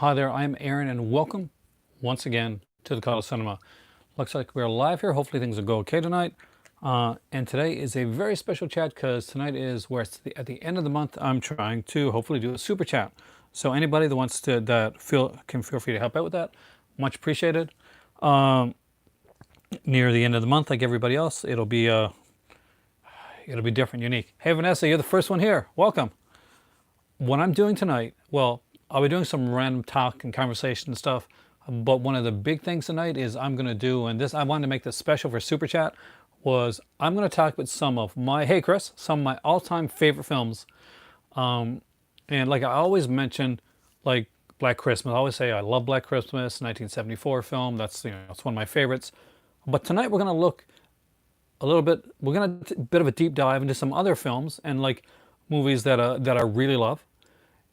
Hi there, I'm Aaron, and welcome once again to the Call of Cinema. Looks like we're live here. Hopefully things will go okay tonight. And today is a very special chat because tonight is where it's at the end of the month. I'm trying to hopefully do a super chat. So anybody that wants to can feel free to help out with that. Much appreciated. Near the end of the month, like everybody else, it'll be different, unique. Hey Vanessa, you're the first one here. Welcome. What I'm doing tonight, well, I'll be doing some random talk and conversation and stuff, but one of the big things tonight is I'm going to do, and this I wanted to make this special for Super Chat, was I'm going to talk about some of my, hey Chris, some of my all-time favorite films. And like I always mention, like Black Christmas, I always say I love Black Christmas, 1974 film, that's, it's one of my favorites. But tonight we're going to look a little bit, we're going to bit of a deep dive into some other films and like movies that I really love.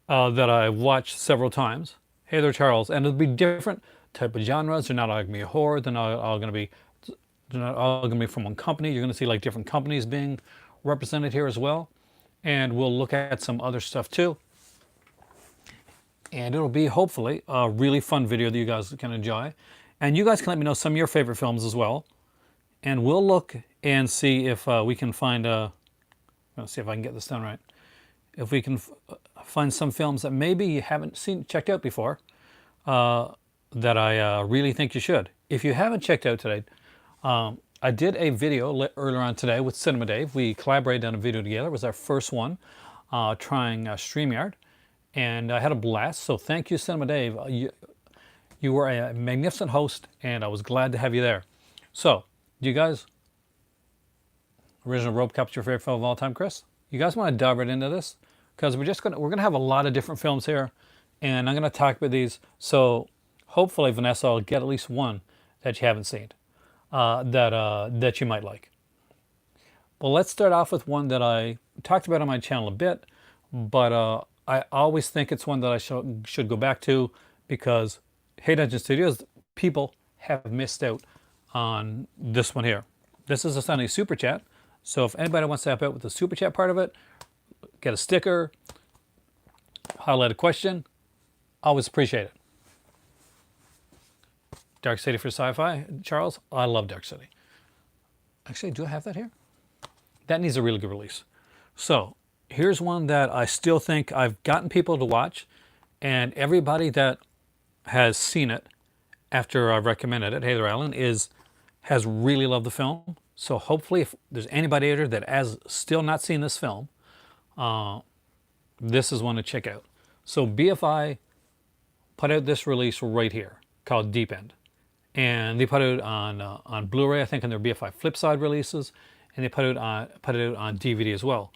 That I've watched several times. Hey there, Charles. And it'll be different type of genres. They're not all gonna be horror. They're not all gonna be from one company. You're gonna see like different companies being represented here as well. And we'll look at some other stuff too. And it'll be hopefully a really fun video that you guys can enjoy. And you guys can let me know some of your favorite films as well. And we'll look and see if we can find let's see if I can get this done right. If we can find some films that maybe you haven't checked out before, that I really think you should. If you haven't checked out today, I did a video earlier on today with Cinema Dave. We collaborated on a video together. It was our first one, trying StreamYard, and I had a blast. So thank you, Cinema Dave. You were a magnificent host, and I was glad to have you there. So, you guys, original Rope Cup's your favorite film of all time, Chris? You guys want to dive right into this? Because we're gonna have a lot of different films here, and I'm gonna talk about these. So hopefully, Vanessa, I'll get at least one that you haven't seen that you might like. Well, let's start off with one that I talked about on my channel a bit, but I always think it's one that I should go back to because Hey Dungeon Studios people have missed out on this one here. This is a Sunday Super Chat. So if anybody wants to help out with the Super Chat part of it, get a sticker, highlight a question, always appreciate it. Dark City for Sci-Fi, Charles, I love Dark City. Actually, do I have that here? That needs a really good release. So here's one that I still think I've gotten people to watch, and everybody that has seen it after I've recommended it, hey there Alan, has really loved the film. So hopefully if there's anybody out there that has still not seen this film, this is one to check out. So BFI put out this release right here called Deep End. And they put it on Blu-ray, I think, on their BFI Flipside releases, and they put it on DVD as well.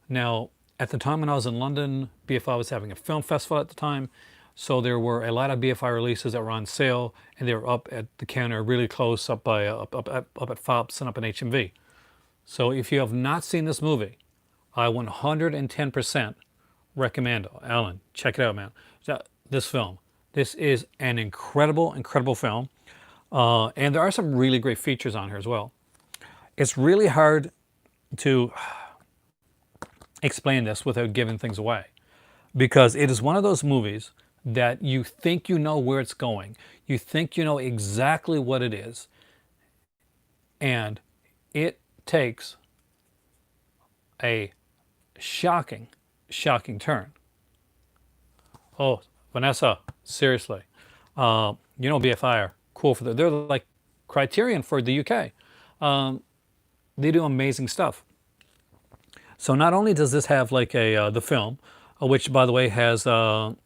Now, at the time when I was in London, BFI was having a film festival at the time, so there were a lot of BFI releases that were on sale, and they were up at the counter really close, up at Fops and up in HMV. So if you have not seen this movie, I 110% recommend, Alan, check it out, man. This film. This is an incredible, incredible film. And there are some really great features on here as well. It's really hard to explain this without giving things away, because it is one of those movies that you think you know where it's going. You think you know exactly what it is. And it takes a shocking, shocking turn. Oh, Vanessa, seriously. BFI are cool for they're like Criterion for the UK. They do amazing stuff. So not only does this have like the film, which by the way has an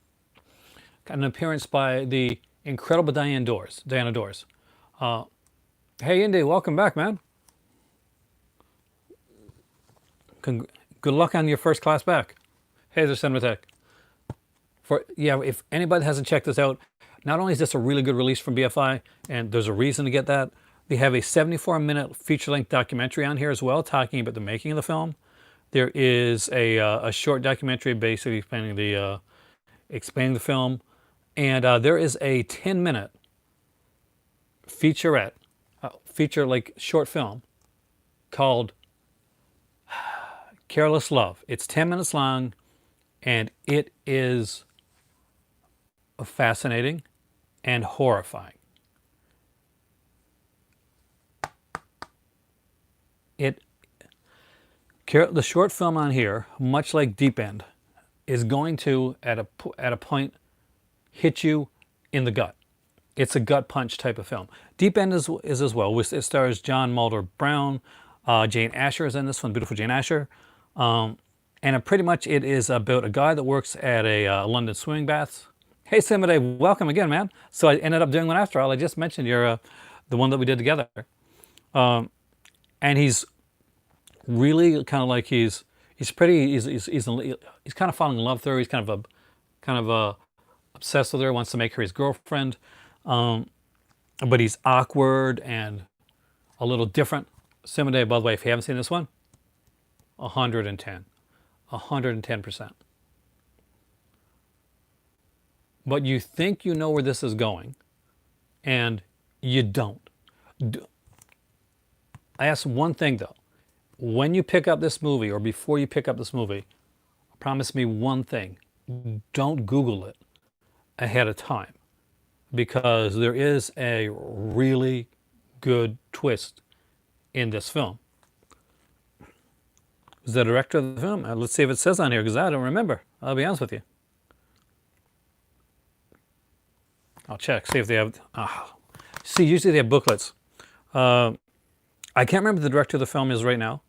appearance by the incredible Diana Dors. Hey Indy, welcome back, man. Good luck on your first class back. Hey there, Cinematech. If anybody hasn't checked this out, not only is this a really good release from BFI, and there's a reason to get that, they have a 74-minute feature-length documentary on here as well, talking about the making of the film. There is a short documentary basically explaining the film, and there is a 10-minute featurette, short film called Careless Love. It's 10 minutes long, and it is fascinating, and horrifying. It the short film on here, much like Deep End, is going to at a point hit you in the gut. It's a gut punch type of film. Deep End is as well. It stars John Mulder Brown, Jane Asher is in this one, beautiful Jane Asher, and pretty much it is about a guy that works at a London swimming baths. Hey Simade, welcome again, man. So I ended up doing one after all. I just mentioned you're the one that we did together, and he's really kind of like he's kind of falling in love with her. He's kind of obsessed with her. Wants to make her his girlfriend, but he's awkward and a little different. Simade, by the way, if you haven't seen this one, 110%. But you think you know where this is going, and you don't. I ask one thing though. When you pick up this movie, or before you pick up this movie, promise me one thing. Don't Google it ahead of time, because there is a really good twist in this film. Who's the director of the film? Let's see if it says on here, because I don't remember. I'll be honest with you. I'll check, see if they have... See, usually they have booklets. I can't remember who the director of the film is right now.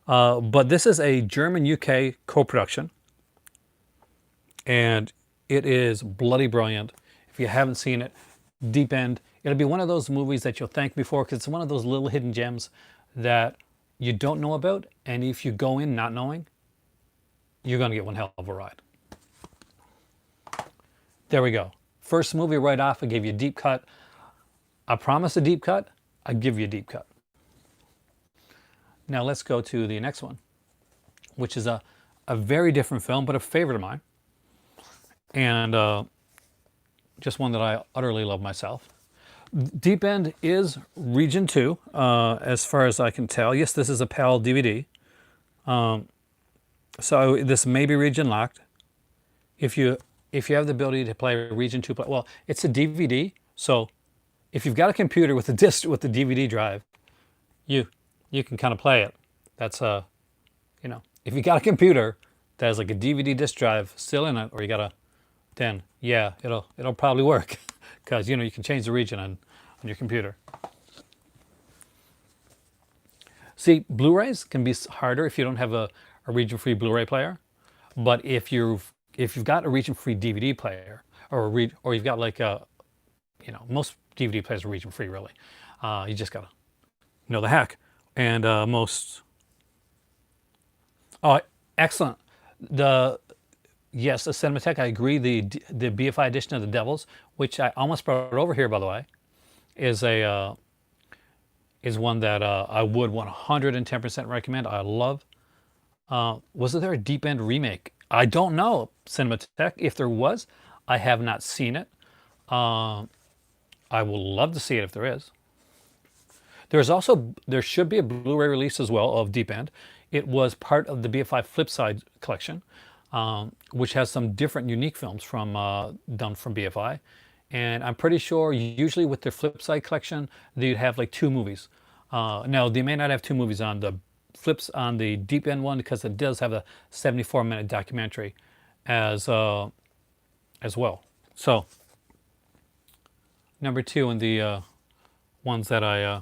But this is a German-UK co-production. And it is bloody brilliant. If you haven't seen it, Deep End. It'll be one of those movies that you'll thank me for, because it's one of those little hidden gems that you don't know about. And if you go in not knowing, you're going to get one hell of a ride. There we go. First movie right off, I gave you a deep cut. I promise a deep cut. I give you a deep cut. Now let's go to the next one, which is a very different film, but a favorite of mine. And just one that I utterly love myself. Deep End is Region 2, as far as I can tell. Yes, this is a PAL DVD. So this may be region locked. If you have the ability to play Region 2, well, it's a DVD, so if you've got a computer with a disc with the DVD drive, you can kind of play it. That's if you got a computer that has like a DVD disc drive still in it, or you got a, then yeah, it'll probably work, because you can change the region on your computer. See, Blu-rays can be harder if you don't have a region-free Blu-ray player, but if you've got a region-free DVD player, or you've got like most DVD players are region-free really. You just gotta know the hack. And excellent. The Cinematheque, I agree. The BFI edition of The Devils, which I almost brought over here, by the way, is one that I would 110% recommend. I love. Was there a Deep End remake? I don't know, Cinematheque. If there was, I have not seen it. I will love to see it if there is. There should be a Blu-ray release as well of Deep End. It was part of the BFI Flipside collection, which has some different unique films done from BFI. And I'm pretty sure usually with their Flipside collection, they'd have like 2 movies. Now, they may not have 2 movies on the Deep End one, because it does have a 74-minute documentary as well. So, number 2 in the ones that I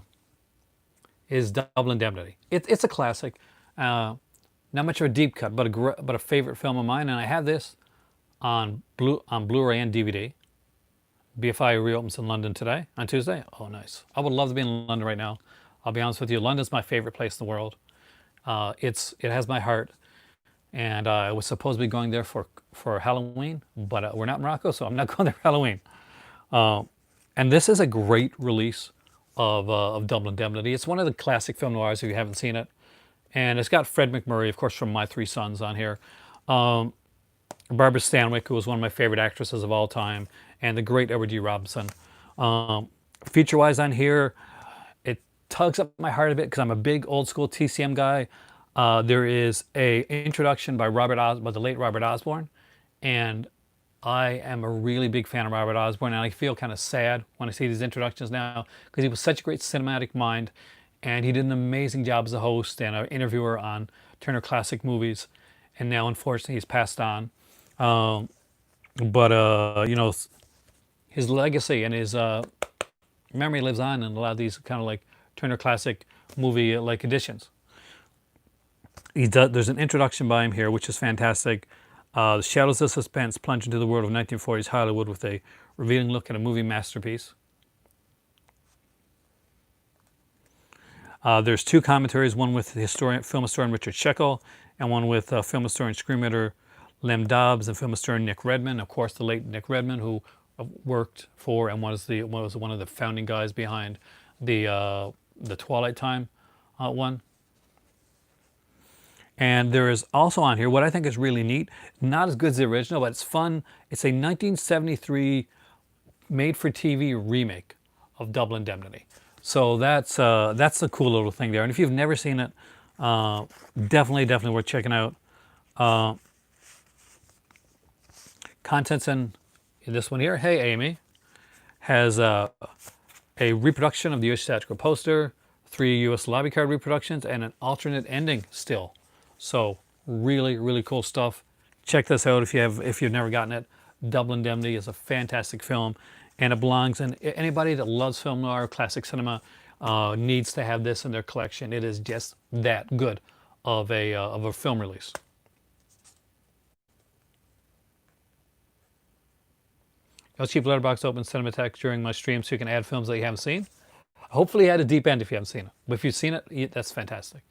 is Double Indemnity. It's a classic. Not much of a deep cut, but a favorite film of mine, and I have this on Blu-ray and DVD. BFI reopens in London today, on Tuesday. Oh, nice. I would love to be in London right now. I'll be honest with you, London's my favorite place in the world. It has my heart, and I was supposed to be going there for Halloween, but we're not in Morocco, so I'm not going there for Halloween. And this is a great release of Double Indemnity. It's one of the classic film noirs if you haven't seen it. And it's got Fred McMurray, of course, from My Three Sons on here. Barbara Stanwyck, who was one of my favorite actresses of all time, and the great Edward G. Robinson. Feature-wise on here, it tugs up my heart a bit because I'm a big old-school TCM guy. There is a introduction by the late Robert Osborne, and I am a really big fan of Robert Osborne, and I feel kind of sad when I see these introductions now because he was such a great cinematic mind, and he did an amazing job as a host and an interviewer on Turner Classic Movies, and now unfortunately he's passed on. Um, but you know, his legacy and his memory lives on in a lot of these kind of like Turner Classic movie like editions. There's an introduction by him here, which is fantastic. The shadows of suspense plunge into the world of 1940s Hollywood with a revealing look at a movie masterpiece. There's two commentaries, one with film historian Richard Shekel, and one with film historian screenwriter Lem Dobbs and film historian Nick Redman. Of course, the late Nick Redman, who worked for and was one of the founding guys behind the Twilight Time one. And there is also on here what I think is really neat, not as good as the original, but it's fun. It's a 1973 made-for-TV remake of Double Indemnity. So that's a cool little thing there. And if you've never seen it, definitely worth checking out. Contents in this one here. Hey Amy has a reproduction of the U.S. statistical poster, 3 U.S. lobby card reproductions, and an alternate ending still. So really cool stuff. Check this out if you've never gotten it. Double Indemnity is a fantastic film, and it belongs in. Anybody that loves film noir, classic cinema, needs to have this in their collection. It is just that good of a film release. I'll keep Letterboxd open, send them a text during my stream so you can add films that you haven't seen. Hopefully add a deep end if you haven't seen it. But if you've seen it, that's fantastic.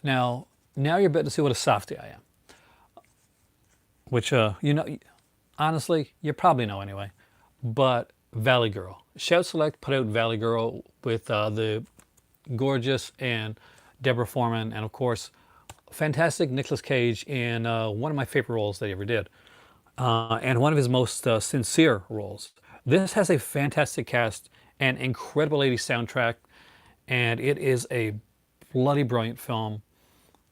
Now you're about to see what a softie I am. Which, honestly, you probably know anyway. But Valley Girl. Shout Select put out Valley Girl with the gorgeous and Deborah Foreman, and of course, fantastic Nicolas Cage in one of my favorite roles that he ever did. And one of his most sincere roles. This has a fantastic cast and incredible 80s soundtrack, and it is a bloody brilliant film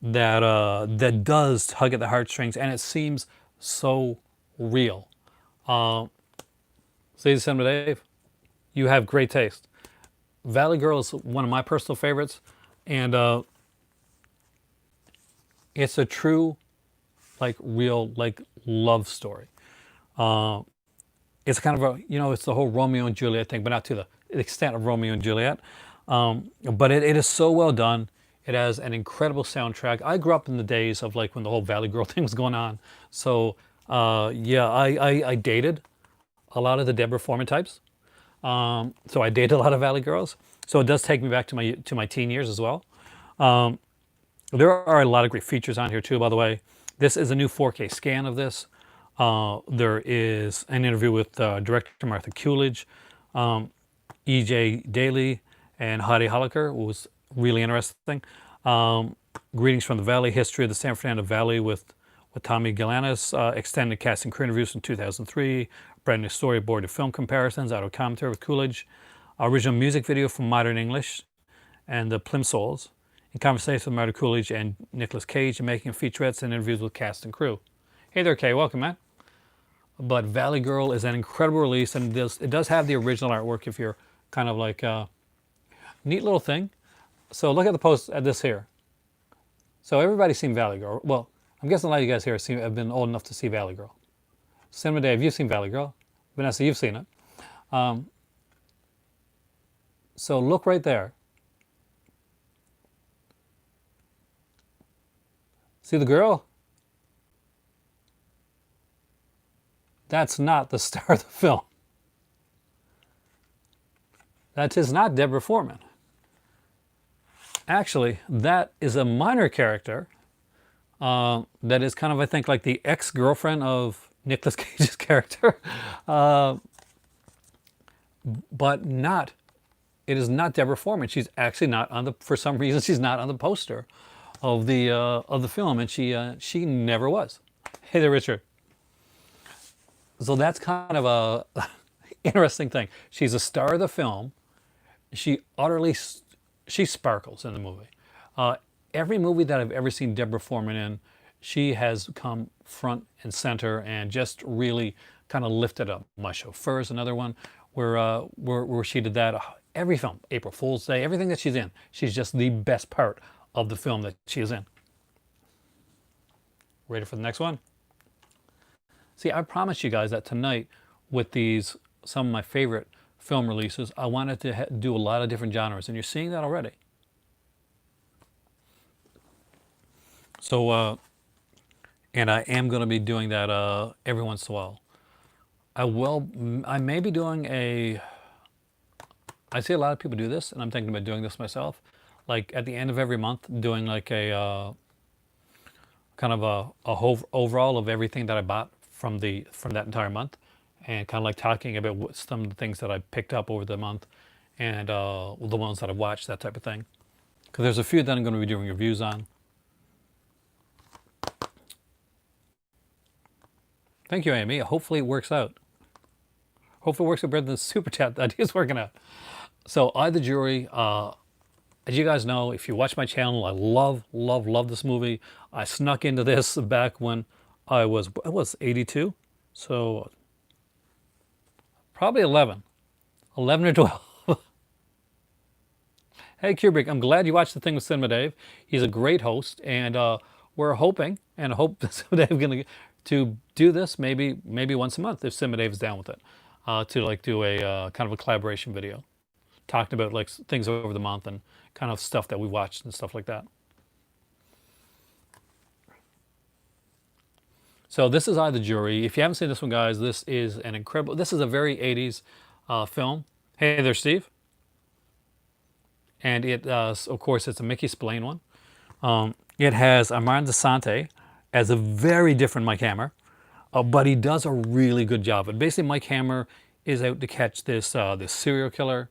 that does tug at the heartstrings, and it seems so real. Say the Cinema Dave, you have great taste. Valley Girl is one of my personal favorites, and it's a true, like real, like love story. It's kind of a, it's the whole Romeo and Juliet thing, but not to the extent of Romeo and Juliet. But it is so well done. It has an incredible soundtrack. I grew up in the days of like when the whole Valley Girl thing was going on. So yeah, I dated a lot of the Deborah Foreman types. So I dated a lot of Valley Girls. So it does take me back to my teen years as well. There are a lot of great features on here too, by the way. This is a new 4K scan of this. There is an interview with director Martha Coolidge, E.J. Daly, and Heidi Holliker, who was really interesting. Greetings from the Valley, history of the San Fernando Valley with Tommy Galanis, extended cast and crew interviews from 2003, brand new storyboard to film comparisons, auto commentary with Coolidge, original music video from Modern English and the Plimsolls, in conversation with Martha Coolidge and Nicolas Cage, and making featurettes and interviews with cast and crew. Hey there, Kay, welcome, man. But Valley Girl is an incredible release, and it does have the original artwork if you're kind of like neat little thing. So look at the post at this here. So everybody's seen Valley Girl. Well, I'm guessing a lot of you guys here have been old enough to see Valley Girl. Cinema Dave, you've seen Valley Girl. Vanessa, you've seen it. So look right there. See the girl? That's not the star of the film. That is not Deborah Foreman. Actually, that is a minor character that is kind of, I think, like the ex-girlfriend of Nicolas Cage's character. But it is not Deborah Foreman. She's actually not on for some reason, she's not on the poster of the film, and she never was. Hey there, Richard. So that's kind of a interesting thing. She's a star of the film, she utterly, she sparkles in the movie. Uh, every movie that I've ever seen Deborah Foreman in, she has come front and center and just really kind of lifted up. My Chauffeur is another one where she did that. Every film, April Fool's Day, everything that she's in, she's just the best part of the film that she is in. Ready for the next one? See, I promised you guys that tonight, with these some of my favorite film releases, I wanted to do a lot of different genres, and you're seeing that already. So, and I am going to be doing that every once in a while. I may be doing a. I see a lot of people do this, and I'm thinking about doing this myself. Like at the end of every month, doing like a kind of a whole overall of everything that I bought from that entire month, and kind of like talking about some of the things that I picked up over the month, and the ones that I've watched, that type of thing. Because there's a few that I'm going to be doing reviews on. Thank you, Amy. Hopefully it works out. Hopefully it works out better than the super chat that is working out. So I, the Jury, as you guys know, if you watch my channel, I love this movie. I snuck into this back when I was 82, so probably 11 or 12. Hey Kubrick, I'm glad you watched the thing with Cinema Dave. He's a great host, and we're hoping and hope that Cinema Dave is going to do this maybe once a month if Cinema Dave is down with it, to like do a kind of a collaboration video, talking about like things over the month and kind of stuff that we watched and stuff like that. So this is I, the Jury. If you haven't seen this one, guys, this is an incredible. This is a very 80s film. Hey there, Steve. And it, of course, it's a Mickey Spillane one. It has Armand Desante as a very different Mike Hammer, but he does a really good job. And basically, Mike Hammer is out to catch this serial killer.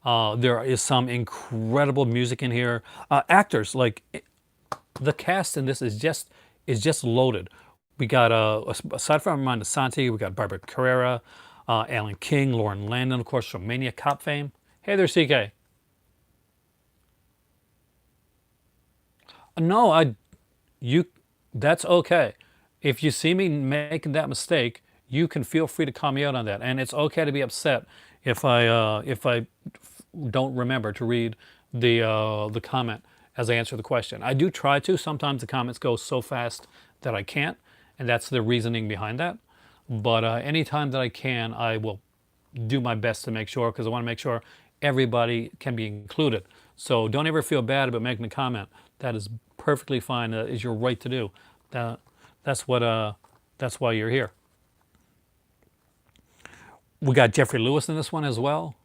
There is some incredible music in here. Actors, like the cast in this is just loaded. We got aside from Armand Desante, we got Barbara Carrera, Alan King, Lauren Landon, of course, from Maniac Cop fame. Hey there, CK. No, that's okay. If you see me making that mistake, you can feel free to call me out on that, and it's okay to be upset if I don't remember to read the comment as I answer the question. I do try to. Sometimes the comments go so fast that I can't, and that's the reasoning behind that. But anytime that I can, I will do my best to make sure, because I want to make sure everybody can be included. So don't ever feel bad about making a comment. That is perfectly fine. Is your right to do. That's why you're here. We got Jeffrey Lewis in this one as well.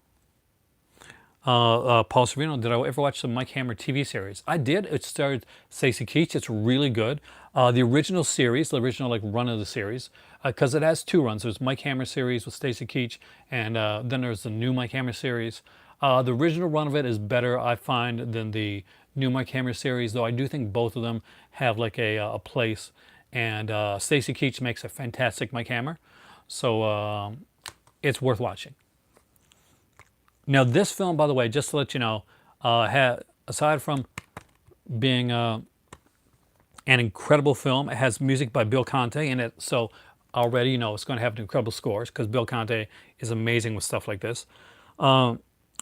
Paul Sorvino. Did I ever watch the Mike Hammer TV series? I did. It starred Stacy Keach. It's really good. The original series, the original like run of the series, because it has two runs. There's Mike Hammer series with Stacy Keach, and then there's the new Mike Hammer series. The original run of it is better, I find, than the new Mike Hammer series, though I do think both of them have like a place. And Stacy Keach makes a fantastic Mike Hammer, so it's worth watching. Now this film, by the way, just to let you know, aside from being an incredible film, it has music by Bill Conti in it, so already you know it's going to have incredible scores because Bill Conti is amazing with stuff like this.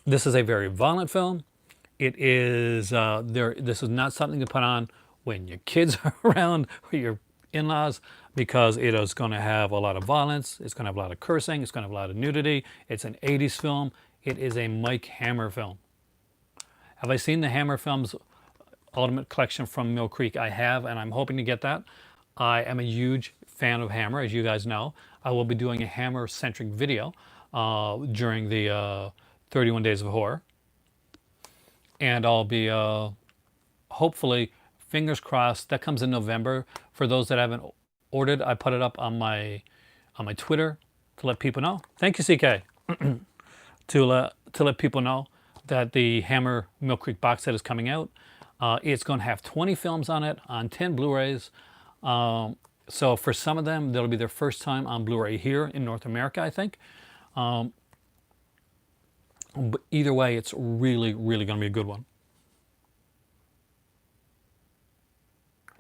This is a very violent film. It is this is not something to put on when your kids are around or your in-laws, because it is going to have a lot of violence. It's going to have a lot of cursing. It's going to have a lot of nudity. It's an 80s film. It is a Mike Hammer film. Have I seen the Hammer Films Ultimate Collection from Mill Creek? I have, and I'm hoping to get that. I am a huge fan of Hammer, as you guys know. I will be doing a Hammer-centric video during the 31 Days of Horror. And I'll be, hopefully, fingers crossed, that comes in November. For those that haven't ordered, I put it up on my Twitter to let people know. Thank you, CK. to let people know that the Hammer Mill Creek box set is coming out. It's going to have 20 films on it, on 10 Blu-rays. So for some of them, that'll be their first time on Blu-ray here in North America, I think. But either way, it's really, really going to be a good one.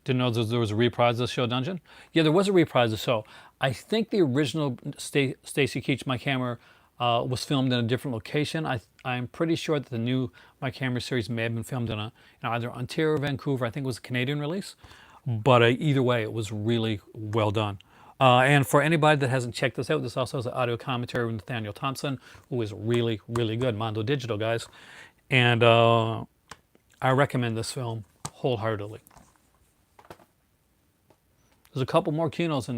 Didn't know there was a reprise of the show Dungeon? Yeah, there was a reprise of the show. I think the original Stacy Keach Mike Hammer was filmed in a different location. I'm pretty sure that the new Mike Hammer series may have been filmed in either Ontario or Vancouver. I think it was a Canadian release. But either way, it was really well done. And for anybody that hasn't checked this out, this also has an audio commentary with Nathaniel Thompson, who is really, really good. Mondo Digital, guys. And I recommend this film wholeheartedly. There's a couple more Kinos in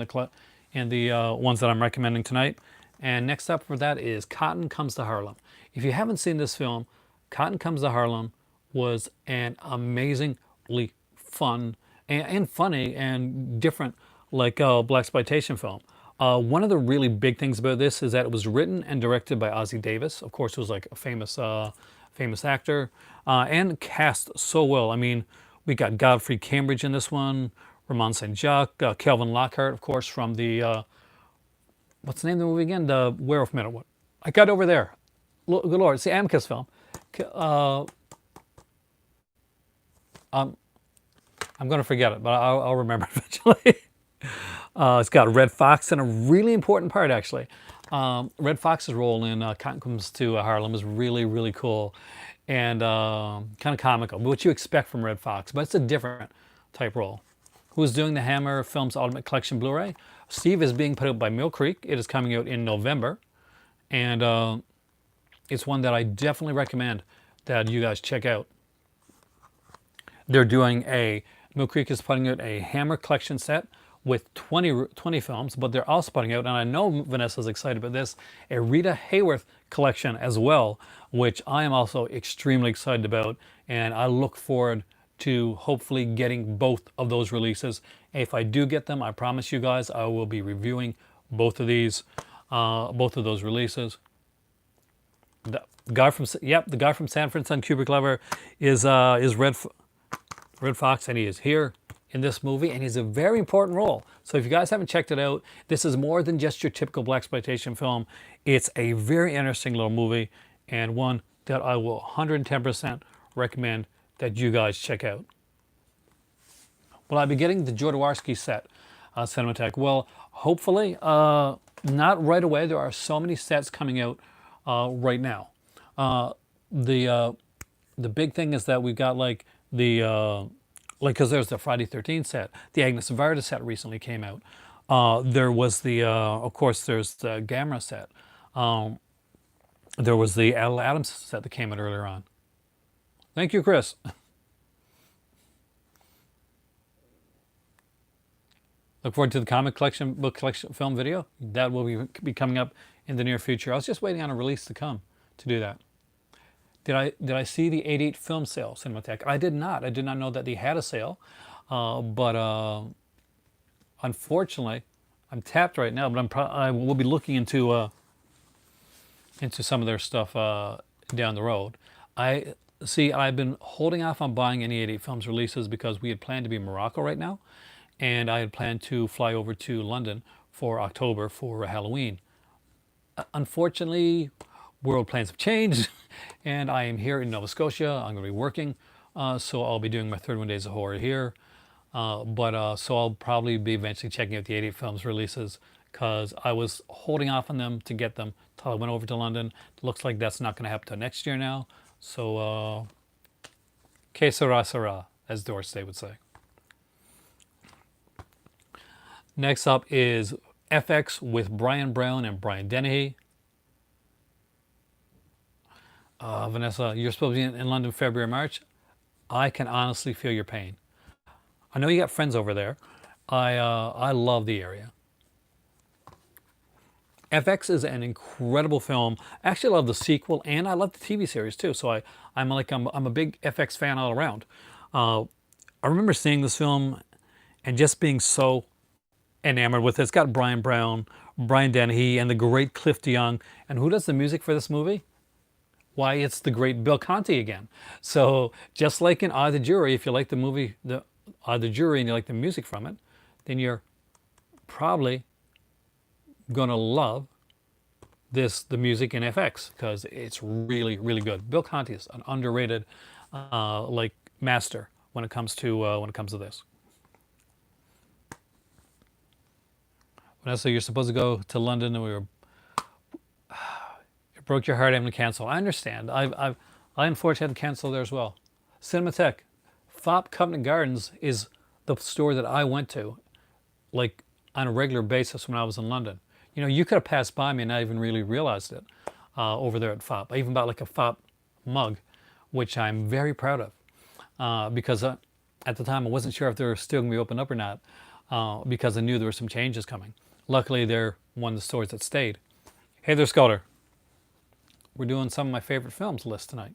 the ones that I'm recommending tonight. And next up for that is Cotton Comes to Harlem. If you haven't seen this film, Cotton Comes to Harlem was an amazingly fun and funny and different blaxploitation film. One of the really big things about this is that it was written and directed by Ossie Davis. Of course, it was like a famous actor and cast so well. I mean, we got Godfrey Cambridge in this one, Ramon St. Jacques, Kelvin Lockhart, of course, from the what's the name of the movie again? The Werewolf Minute. What I got over there. Good Lord, it's the Amicus film. I'm going to forget it, but I'll remember eventually. It's got Red Fox in a really important part, actually. Red Fox's role in Cotton Comes to Harlem is really, really cool and kind of comical. What you expect from Red Fox, but it's a different type role. Who's doing the Hammer Films Ultimate Collection Blu-ray? Steve is being put out by Mill Creek. It is coming out in November. And it's one that I definitely recommend that you guys check out. They're doing Mill Creek is putting out a Hammer collection set with 20 films, but they're also putting out, and I know Vanessa's excited about this, a Rita Hayworth collection as well, which I am also extremely excited about, and I look forward to hopefully getting both of those releases. If I do get them, I promise you guys I will be reviewing both of those releases. The guy from Sanford and Son, Kubrick Lover, is Red Fox, and he is here in this movie, and he's a very important role. So if you guys haven't checked it out, this is more than just your typical blaxploitation film. It's a very interesting little movie, and one that I will 110% recommend that you guys check out. Will I be getting the Jodorowsky set, Cinematheque? Well, hopefully, not right away. There are so many sets coming out right now. The big thing is that we've got because there's the Friday 13th set, the Agnes Varda set recently came out. There was of course, there's the Gamera set. There was the Adele Adams set that came out earlier on. Thank you, Chris. Look forward to the book collection film video. That will be coming up in the near future. I was just waiting on a release to come to do that. Did I see the 88 film sale, Cinematheque? I did not. I did not know that they had a sale. But unfortunately, I'm tapped right now. But I will be looking into some of their stuff down the road. I've been holding off on buying any 88 films releases because we had planned to be in Morocco right now, and I had planned to fly over to London for October for Halloween. Unfortunately, world plans have changed, and I am here in Nova Scotia. I'm going to be working, so I'll be doing my 31 Days of Horror here. So I'll probably be eventually checking out the 88 films releases because I was holding off on them to get them until I went over to London. It looks like that's not going to happen until next year now. So, que sera, sera, as Doris Day would say. Next up is FX with Brian Brown and Brian Dennehy. Vanessa, you're supposed to be in London February, March. I can honestly feel your pain. I know you got friends over there. I love the area. FX is an incredible film. I actually love the sequel, and I love the TV series too. So I'm a big FX fan all around. I remember seeing this film and just being so enamored with it. It's got Brian Brown, Brian Dennehy, and the great Cliff DeYoung. And who does the music for this movie? Why, it's the great Bill Conti again. So just like in Odd the Jury, if you like the movie, Odd the Jury, and you like the music from it, then you're probably gonna love the music in FX because it's really really good. Bill Conti is an underrated like master when it comes to this. Vanessa, you're supposed to go to London, and it broke your heart having to cancel. I understand. I unfortunately had to cancel there as well. Cinematheque, FOP Covent Gardens is the store that I went to, like on a regular basis when I was in London. You know, you could have passed by me and not even really realized it over there at FOP. I even bought like a FOP mug, which I'm very proud of because at the time I wasn't sure if they were still going to be open up or not because I knew there were some changes coming. Luckily, they're one of the stores that stayed. Hey there, Sculter. We're doing some of my favorite films list tonight.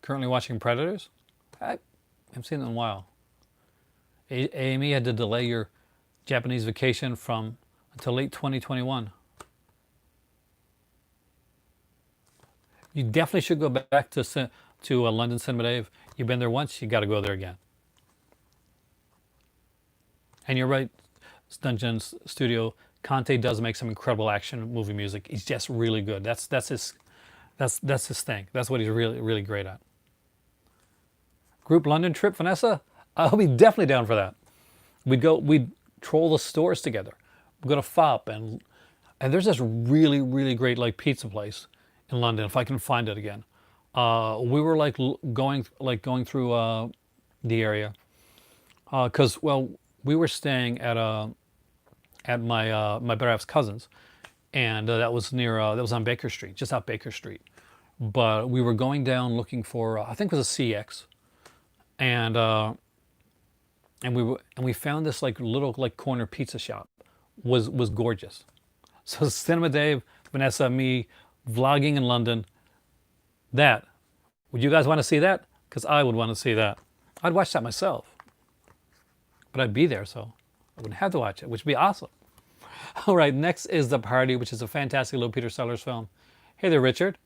Currently watching Predators. I haven't seen it in a while. Amy had to delay your Japanese vacation from until late 2021. You definitely should go back to London Cinema Dave. You've been there once, you got to go there again. And you're right, Dungeons Studio. Conte does make some incredible action movie music. He's just really good. That's his thing. That's what he's really really great at. Group London trip, Vanessa. I'll be definitely down for that. We'd troll the stores together. We'd go to FOP and there's this really really great like pizza place in London if I can find it again. We were like going through the area because well we were staying at my better half's cousin's, and that was near that was on Baker Street, just off Baker Street. But we were going down looking for I think it was a CX, and we found this like little like corner pizza shop was gorgeous. So Cinema Dave, Vanessa, me vlogging in London. That would you guys want to see that? Because I would want to see that. I'd watch that myself. But I'd be there, so I wouldn't have to watch it, which would be awesome. All right, next is The Party, which is a fantastic little Peter Sellers film. Hey there, Richard.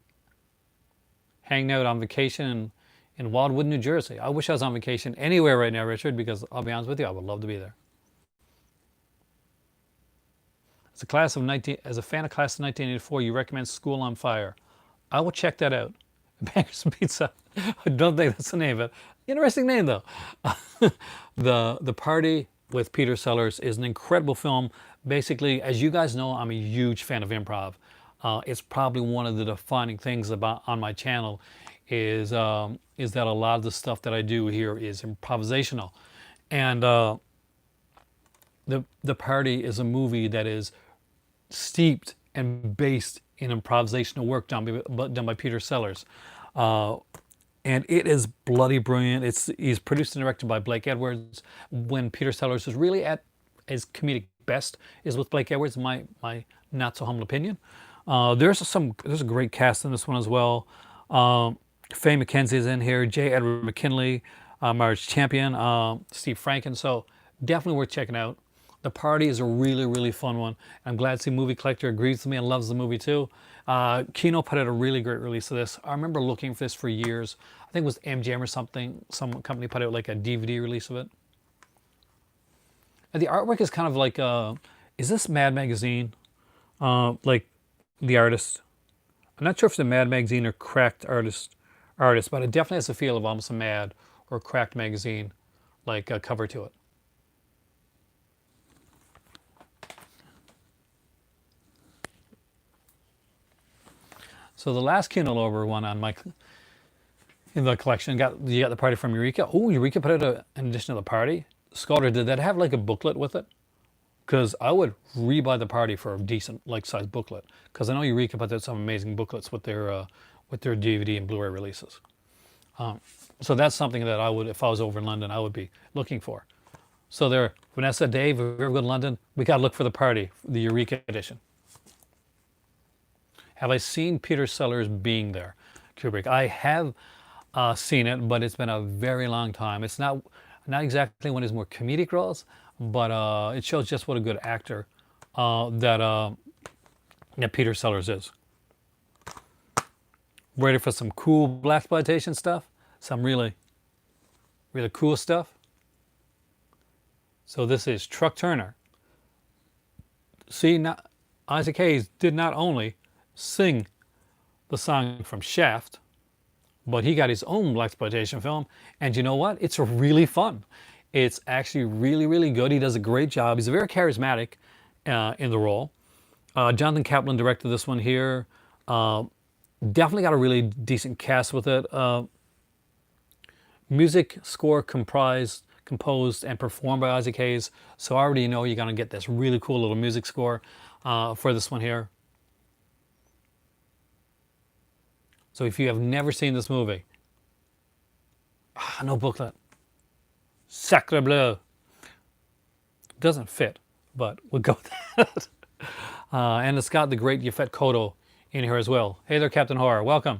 Hanging out on vacation in Wildwood, New Jersey. I wish I was on vacation anywhere right now, Richard, because I'll be honest with you, I would love to be there. As a fan of class of 1984, you recommend School on Fire. I will check that out. Bangers Pizza. I don't think that's the name of it. Interesting name though. The Party with Peter Sellers is an incredible film. Basically, as you guys know, I'm a huge fan of improv. It's probably one of the defining things about on my channel is that a lot of the stuff that I do here is improvisational, and the Party is a movie that is steeped and based in improvisational work done by Peter Sellers. And it is bloody brilliant. He's produced and directed by Blake Edwards. When Peter Sellers is really at his comedic best is with Blake Edwards, my not so humble opinion. There's a great cast in this one as well. Faye McKenzie is in here, J. Edward McKinley, Marge Champion, Steve Franken. So definitely worth checking out. The Party is a really, really fun one. I'm glad to see Movie Collector agrees with me and loves the movie too. Kino put out a really great release of this. I remember looking for this for years. I think it was MGM or something. Some company put out like a DVD release of it. And the artwork is kind of like, is this Mad Magazine? Like the artist. I'm not sure if it's a Mad Magazine or Cracked artist, but it definitely has a feel of almost a Mad or Cracked magazine, like a cover to it. So the last Kindle over one on my in the collection you got The Party from Eureka. Oh, Eureka put out an edition of The Party. Sculptor, did that have like a booklet with it? Because I would rebuy The Party for a decent like size booklet. Because I know Eureka put out some amazing booklets with their DVD and Blu-ray releases. So that's something that I would, if I was over in London, I would be looking for. So there, Vanessa, Dave, if we ever go to London, we got to look for The Party, the Eureka edition. Have I seen Peter Sellers being there? Kubrick. I have seen it, but it's been a very long time. It's not exactly one of his more comedic roles, but it shows just what a good actor that Peter Sellers is. Ready for some cool blaxploitation stuff? Some really, really cool stuff? So this is Truck Turner. See, not, Isaac Hayes did not only sing the song from Shaft, but he got his own blaxploitation film, and you know what? It's really fun. It's actually really, really good. He does a great job. He's very charismatic in the role. Jonathan Kaplan directed this one here. Definitely got a really decent cast with it. Music score composed and performed by Isaac Hayes. So I already know you're going to get this really cool little music score for this one here. So if you have never seen this movie, no booklet. Sacre bleu. Doesn't fit, but we'll go with that. And it's got the great Yafet Koto in here as well. Hey there, Captain Horror. Welcome.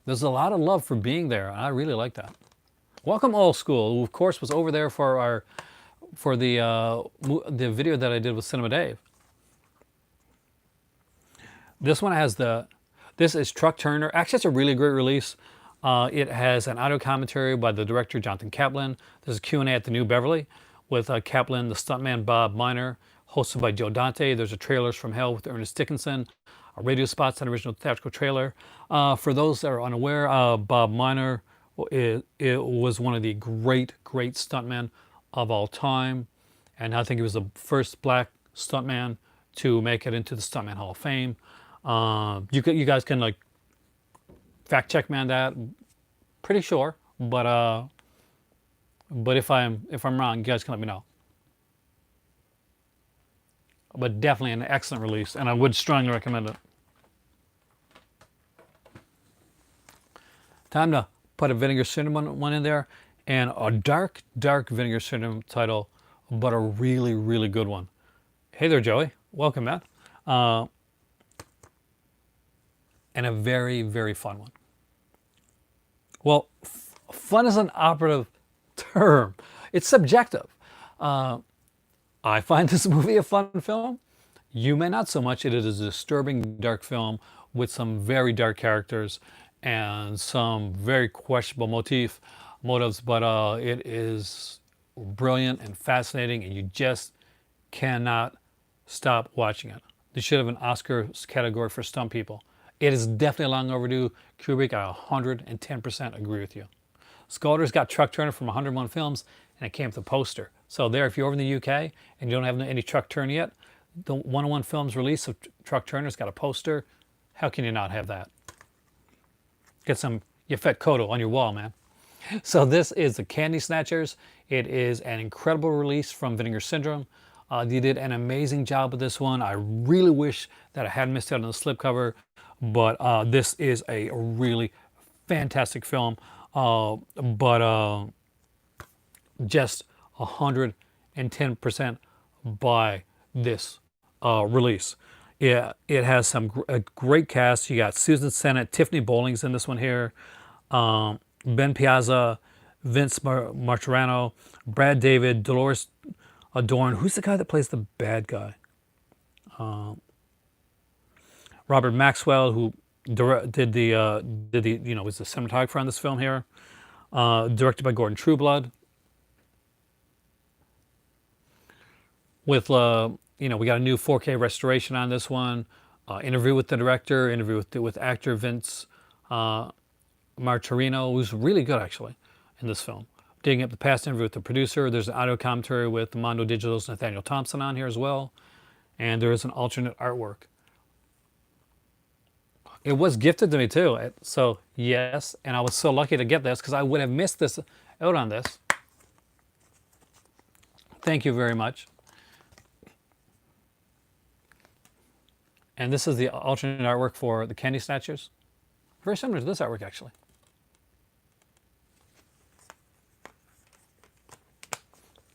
There's a lot of love for being there. I really like that. Welcome, Old School, who of course was over there for the video that I did with Cinema Dave. This one has this is Truck Turner. Actually, it's a really great release. It has an audio commentary by the director, Jonathan Kaplan. There's a Q&A at the New Beverly with Kaplan, the stuntman, Bob Miner, hosted by Joe Dante. There's a Trailers from Hell with Ernest Dickinson, radio spots, an original theatrical trailer. For those that are unaware, Bob Miner it was one of the great stuntmen of all time. And I think he was the first black stuntman to make it into the Stuntman Hall of Fame. You guys can like fact check me on that. Pretty sure, but if I'm wrong, you guys can let me know. But definitely an excellent release, and I would strongly recommend it. Time to put a Vinegar Syndrome one in there, and a dark Vinegar Syndrome title, but a really good one. Hey there, Joey. Welcome, man. And a very fun one. Well, fun is an operative term. It's subjective. I find this movie a fun film. You may not so much. It is a disturbing, dark film with some very dark characters and some very questionable motives, but it is brilliant and fascinating, and you just cannot stop watching it. They should have an Oscar category for stunt people. It is definitely long overdue. Kubrick, I 110% agree with you. Scalder's got Truck Turner from 101 Films, and it came with a poster. So there, if you're over in the UK and you don't have any Truck Turner yet, the 101 Films release of Truck Turner's got a poster. How can you not have that? Get some Yafet Koto on your wall, man. So this is the Candy Snatchers. It is an incredible release from Vinegar Syndrome. They did an amazing job with this one. I really wish that I hadn't missed out on the slipcover, but this is a really fantastic film. But just 110% buy this release. Yeah, it has a great cast. You got Susan Sennett, Tiffany Bowling's in this one here, Ben Piazza, Vince Martirano, Brad David, Dolores Adorn. Who's the guy that plays the bad guy? Robert Maxwell, who was the cinematographer on this film here. Directed by Gordon Trueblood. With we got a new 4K restoration on this one. Interview with the director, interview with actor Vince Martirino, who's really good actually in this film. Digging up the past, interview with the producer. There's an audio commentary with Mondo Digital's Nathaniel Thompson on here as well, and there is an alternate artwork. It was gifted to me too, so yes, and I was so lucky to get this because I would have missed this out on this. Thank you very much. And this is the alternate artwork for the Candy Snatchers. Very similar to this artwork, actually.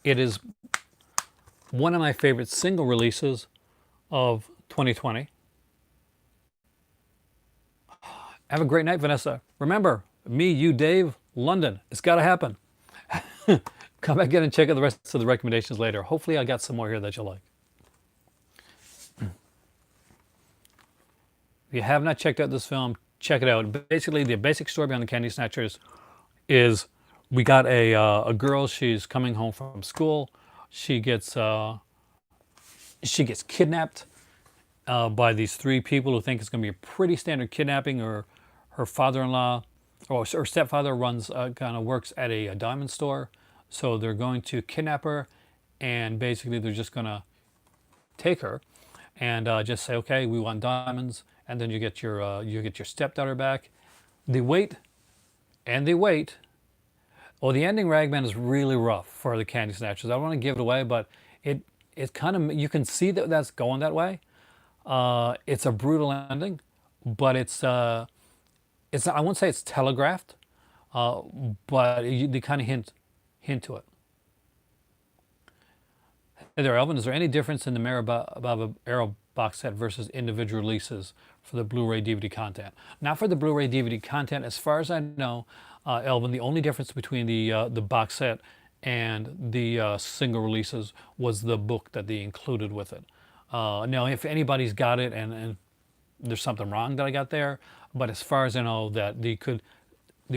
It is one of my favorite single releases of 2020. Have a great night, Vanessa. Remember, me, you, Dave, London. It's got to happen. Come back in and check out the rest of the recommendations later. Hopefully I got some more here that you'll like. If you have not checked out this film, check it out. Basically, the basic story behind the Candy Snatchers is We got a girl. She's coming home from school. She gets she gets kidnapped by these three people who think it's going to be a pretty standard kidnapping. Or her father-in-law or her stepfather runs kind of works at a diamond store, so they're going to kidnap her, and basically they're just going to take her and just say, okay, we want diamonds, and then you get your stepdaughter back. They wait and they wait. Well, the ending, Ragman, is really rough for the Candy Snatchers. I don't want to give it away, but it kind of, you can see that that's going that way. It's a brutal ending, but it's I won't say it's telegraphed, but they kind of hint to it. Hey there, Elvin. Is there any difference in the Marababa Arrow box set versus individual releases for the Blu-ray DVD content? Not for the Blu-ray DVD content, as far as I know, Elvin. The only difference between the box set and the single releases was the book that they included with it. Now, if anybody's got it and there's something wrong that I got there, but as far as I know, that they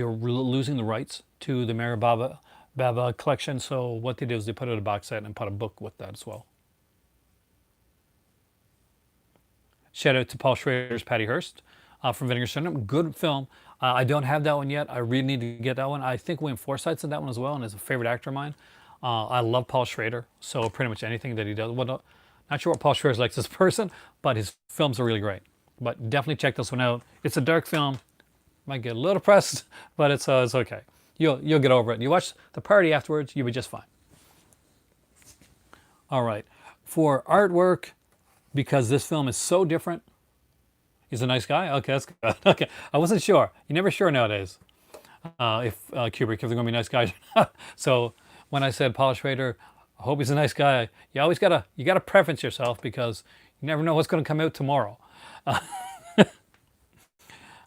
were losing the rights to the Marababa Baba collection. So what they did is they put out a box set and put a book with that as well. Shout out to Paul Schrader's Patty Hearst from Vinegar Syndrome. Good film. I don't have that one yet. I really need to get that one. I think William Forsythe's in that one as well, and is a favorite actor of mine. I love Paul Schrader, so pretty much anything that he does. Well, not sure what Paul Schrader's like as a person, but his films are really great. But definitely check this one out. It's a dark film. Might get a little depressed, but it's okay. You'll get over it. You watch the party afterwards, you'll be just fine. All right. For artwork, because this film is so different, he's a nice guy. Okay, that's good. Okay, I wasn't sure. You're never sure nowadays if Kubrick, if they're gonna be nice guys. So when I said Paul Schrader, I hope he's a nice guy. You gotta preference yourself, because you never know what's gonna come out tomorrow.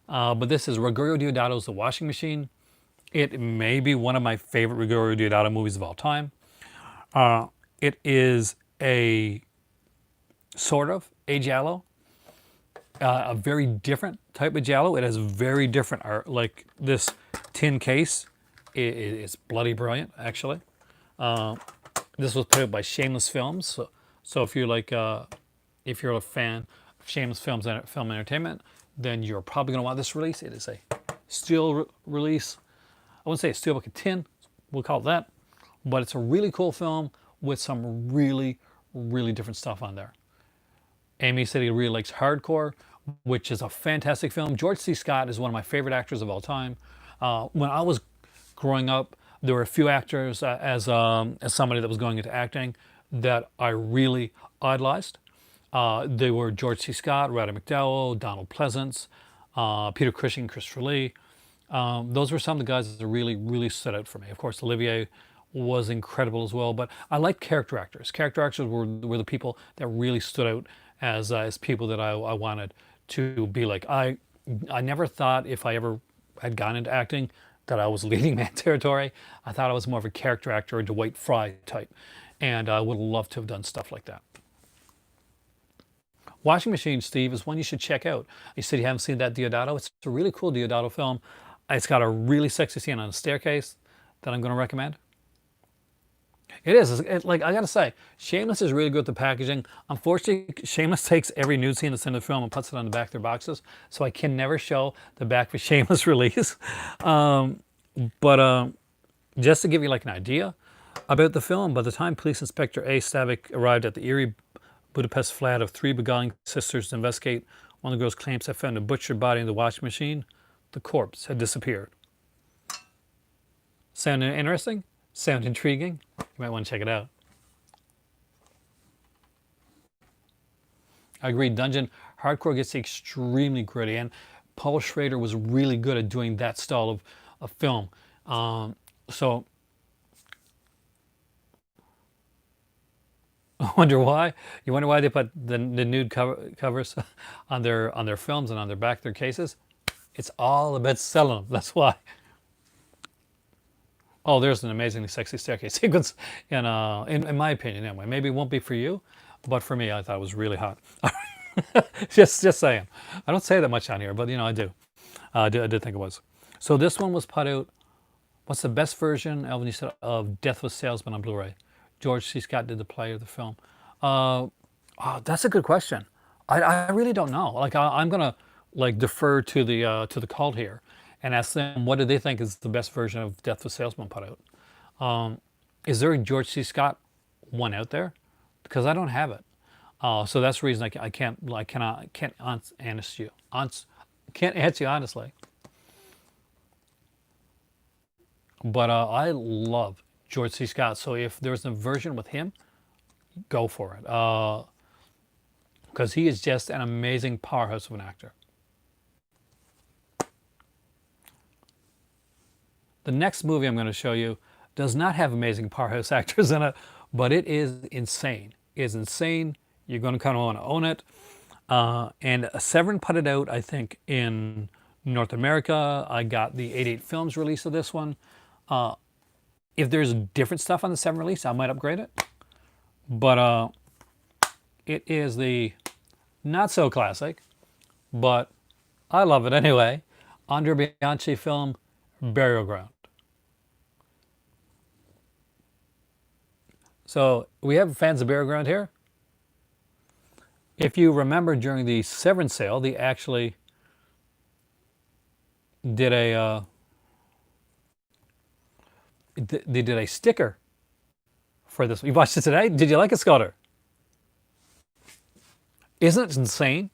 But this is Gregorio Deodato's The Washing Machine. It may be one of my favorite Gregorio Deodato movies of all time. It is a sort of a giallo, a very different type of giallo. It has very different art. Like this tin case, it's bloody brilliant, actually. This was put out by Shameless Films. So if you're like, if you're a fan of Shameless Films and Film Entertainment, then you're probably going to want this release. It is a steel release. I wouldn't say a steel, like a tin. We'll call it that. But it's a really cool film with some really, really different stuff on there. Amy said he really likes Hardcore, which is a fantastic film. George C. Scott is one of my favorite actors of all time. When I was growing up, there were a few actors as somebody that was going into acting that I really idolized. They were George C. Scott, Roddy McDowall, Donald Pleasance, Peter Cushing, Christopher Lee. Those were some of the guys that really, really stood out for me. Of course, Olivier was incredible as well, but I like character actors. Character actors were the people that really stood out as people that I wanted to be like. I never thought, if I ever had gone into acting, that I was leading man territory. I thought I was more of a character actor, a Dwight Fry type, and I would love to have done stuff like that. Washing Machine, Steve, is one you should check out. You said you haven't seen that Deodato. It's a really cool Deodato film. It's got a really sexy scene on a staircase that I'm going to recommend. It is. Like, I got to say, Shameless is really good at the packaging. Unfortunately, Shameless takes every nude scene that's in the film and puts it on the back of their boxes, so I can never show the back of a Shameless release. But just to give you like an idea about the film, by the time Police Inspector A. Stavik arrived at the eerie Budapest flat of three beguiling sisters to investigate, one of the girls claims to have found a butchered body in the washing machine. The corpse had disappeared. Sound interesting? Sound intriguing? You might want to check it out. I agree. Dungeon Hardcore gets extremely gritty, and Paul Schrader was really good at doing that style of film. So I wonder why. You wonder why they put the nude covers on their films and on their back of their cases? It's all about selling them. That's why. Oh, there's an amazingly sexy staircase sequence, in my opinion, anyway. Maybe it won't be for you, but for me, I thought it was really hot. just saying. I don't say that much on here, but I do. I did think it was. So this one was put out What's the best version, Elvin, you said, of Death of a Salesman on Blu-ray? George C. Scott did the play of the film. Uh, oh, that's a good question. I really don't know. Like I'm gonna like defer to the cult here and ask them what do they think is the best version of Death of a Salesman put out. Is there a George C. Scott one out there? Because I don't have it. So that's the reason I can't answer you. Can't answer you honestly. But I love George C. Scott. So if there's a version with him, go for it. Because he is just an amazing powerhouse of an actor. The next movie I'm going to show you does not have amazing powerhouse actors in it, but it is insane. It is insane. You're going to kind of want to own it. And Severin put it out, I think, in North America. I got the 88 Films release of this one. If there's different stuff on the 7 release, I might upgrade it. But it is the not so classic, but I love it anyway, Andre Bianchi film, Burial Ground. So we have fans of Burial Ground here. If you remember during the Severance sale, they actually did they did a sticker for this. You watched it today? Did you like it, Scudder? Isn't it insane?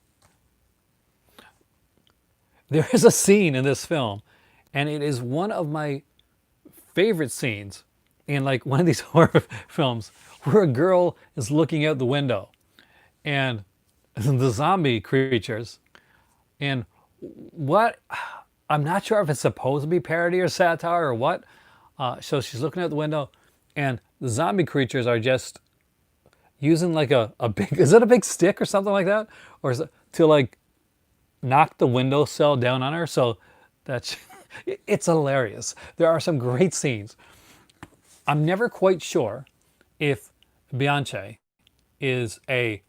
There is a scene in this film, and it is one of my favorite scenes in like one of these horror films where a girl is looking out the window and the zombie creatures and what I'm not sure if it's supposed to be parody or satire or what. So she's looking out the window and the zombie creatures are just using like a big, is it a big stick or something like that? Or is it to like knock the windowsill down on her? So that's, it's hilarious. There are some great scenes. I'm never quite sure if Bianchi is a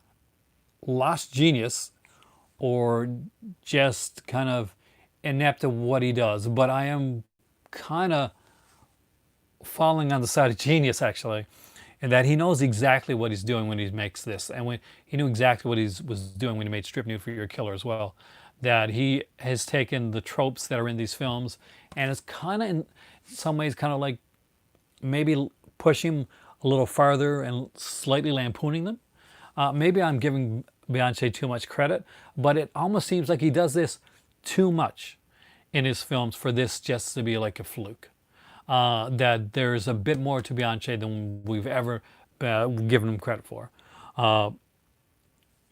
lost genius or just kind of inept at what he does, but I am kind of falling on the side of genius actually, and that he knows exactly what he's doing when he makes this, and when he knew exactly what he was doing when he made Strip Nude for Your Killer as well. That he has taken the tropes that are in these films and is kind of in some ways kind of like maybe pushing a little farther and slightly lampooning them. Maybe I'm giving Bianchi too much credit, but it almost seems like he does this too much in his films for this just to be like a fluke. That there's a bit more to Bianchi than we've ever given him credit for.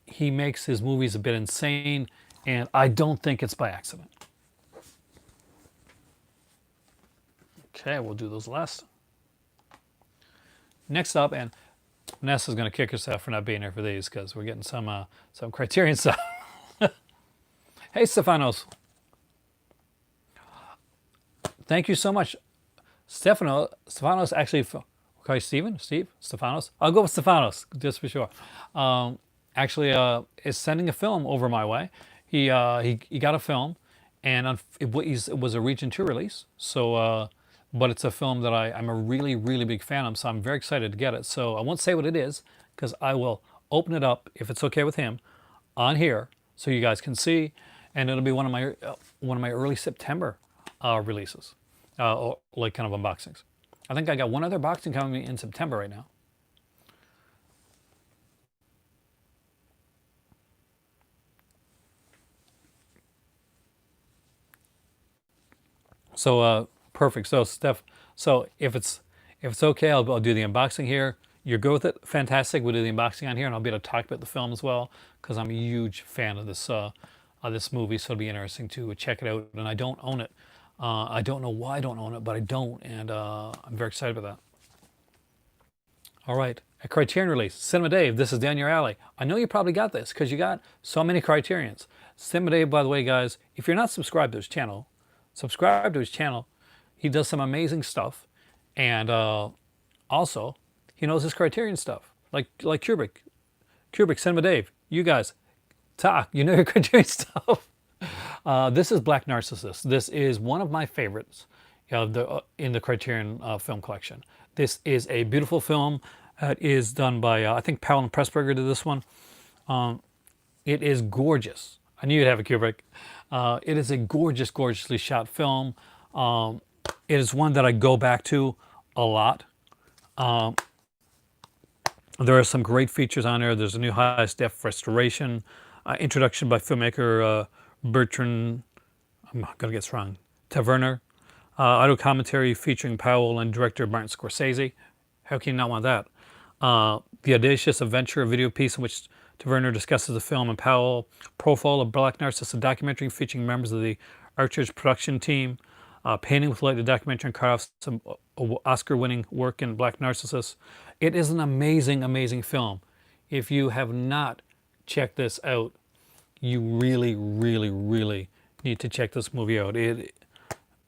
He makes his movies a bit insane, and I don't think it's by accident. Okay, we'll do those last. Next up, and Vanessa's going to kick herself for not being here for these because we're getting some Criterion stuff. Hey, Stefanos. Thank you so much. Stefanos actually, okay, Steve, Stefanos. I'll go with Stefanos just for sure. Actually, is sending a film over my way. He got a film, and it was a Region 2 release. So, but it's a film that I'm a really, really big fan of. So I'm very excited to get it. So I won't say what it is because I will open it up if it's okay with him on here so you guys can see, and it'll be one of my early September releases. Or like kind of unboxings. I think I got one other boxing coming in September right now. So perfect. So Steph, so if it's okay, I'll do the unboxing here. You're good with it? Fantastic. We'll do the unboxing on here, and I'll be able to talk about the film as well because I'm a huge fan of this movie. So it'll be interesting to check it out. And I don't own it. I don't know why I don't own it, but I don't, and I'm very excited about that. All right, a Criterion release. Cinema Dave, this is down your alley. I know you probably got this because you got so many Criterions. Cinema Dave, by the way, guys, if you're not subscribed to his channel, subscribe to his channel. He does some amazing stuff, and also he knows his Criterion stuff, like Kubrick, Cinema Dave. You guys talk. You know your Criterion stuff. This is Black Narcissus. This is one of my favorites in the Criterion film collection. This is a beautiful film. It is done by I think Powell and Pressburger did this one. It is gorgeous. I knew you'd have a Kubrick. It is a gorgeous, gorgeously shot film. It is one that I go back to a lot. There are some great features on there. There's a new highest def restoration, introduction by filmmaker Bertrand, I'm going to get this wrong, Taverner, audio commentary featuring Powell and director Martin Scorsese. How can you not want that? The audacious adventure, a video piece in which Taverner discusses the film, and Powell profile of Black Narcissus, a documentary featuring members of the Archer's production team. Painting with Light, the documentary, and cut off some Oscar-winning work in Black Narcissus. It is an amazing, amazing film. If you have not checked this out, you really, really, really need to check this movie out.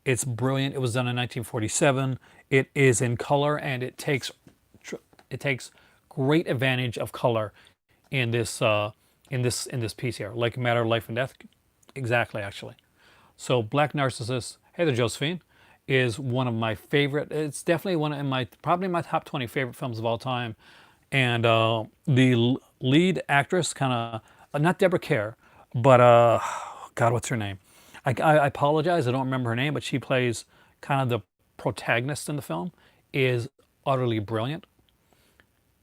It's brilliant. It was done in 1947. It is in color, and it takes great advantage of color in this piece here, like a matter of life and death. Exactly, actually. So Black Narcissus, hey there, Josephine, is one of my favorite. It's definitely probably my top 20 favorite films of all time. And the lead actress, kind of not Deborah Kerr, but God, what's her name? I apologize, I don't remember her name, but she plays kind of the protagonist in the film. Is utterly brilliant,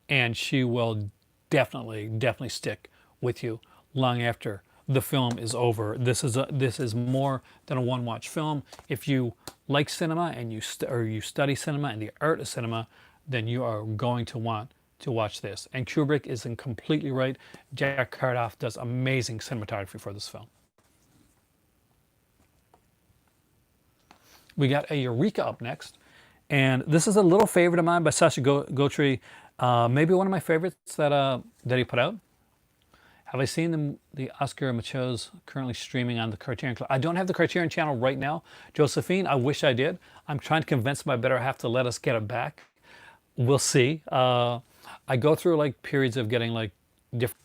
and she will definitely stick with you long after the film is over. This is more than a one-watch film. If you like cinema and you study cinema and the art of cinema, then you are going to want to watch this. And Kubrick is completely right. Jack Kardoff does amazing cinematography for this film. We got a Eureka up next, and this is a little favorite of mine by Sacha Guitry. Maybe one of my favorites that he put out. Have I seen the Oscar Machos currently streaming on the Criterion? I don't have the Criterion channel right now. Josephine, I wish I did. I'm trying to convince my better half to let us get it back. We'll see. I go through like periods of getting like different.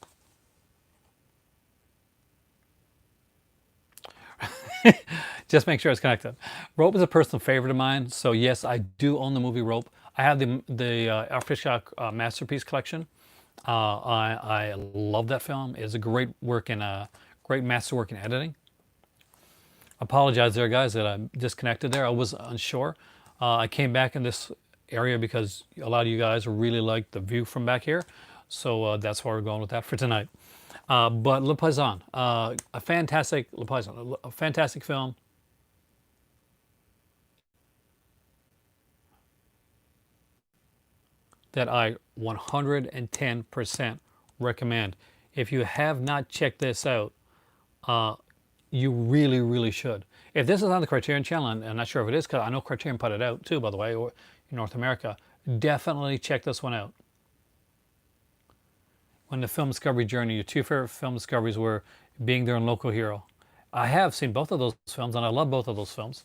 Just make sure it's connected. Rope is a personal favorite of mine. So yes, I do own the movie Rope. I have the Alfred Masterpiece Collection. I love that film. It's a great great masterwork in editing. Apologize there, guys, that I'm disconnected there. I was unsure. I came back in this area because a lot of you guys really like the view from back here. So that's why we're going with that for tonight. But Le Poisson, a fantastic film. That I 110% recommend. If you have not checked this out, you really, really should. If this is on the Criterion channel, and I'm not sure if it is, because I know Criterion put it out too, by the way, or in North America, definitely check this one out. When the film discovery journey, your two favorite film discoveries were Being There and Local Hero. I have seen both of those films, and I love both of those films.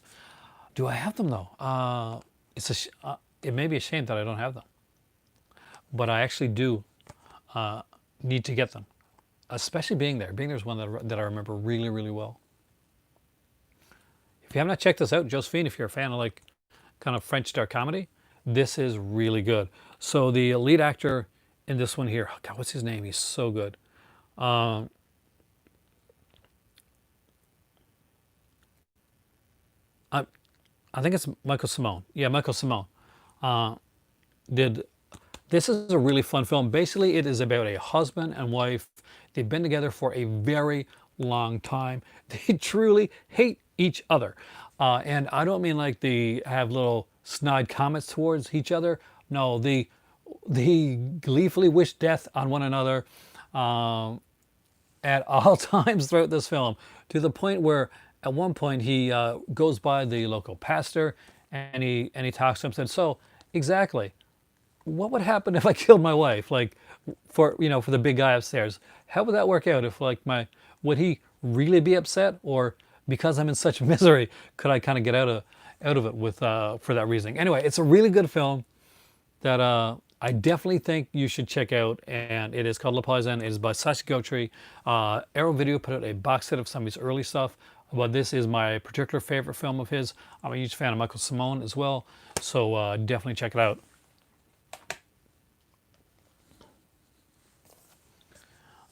Do I have them though? It may be a shame that I don't have them. But I actually do need to get them, especially Being There. Being There is one that I remember really, really well. If you have not checked this out, Josephine, if you're a fan of like kind of French dark comedy, this is really good. So the lead actor in this one here, God, what's his name? He's so good. I think it's Michael Simone. Yeah, Michael Simone This is a really fun film. Basically, it is about a husband and wife. They've been together for a very long time. They truly hate each other. And I don't mean like they have little snide comments towards each other. No, they gleefully wish death on one another at all times throughout this film, to the point where at one point he goes by the local pastor and he talks to him and said, so exactly, what would happen if I killed my wife? Like for the big guy upstairs, how would that work out? If like would he really be upset, or because I'm in such misery, could I kind of get out of it with for that reason? Anyway, it's a really good film that I definitely think you should check out, and it is called Le Poisson. It is by Sacha Guitry. Arrow Video put out a box set of some of his early stuff. but this is my particular favorite film of his. I'm a huge fan of Michael Simone as well, so definitely check it out.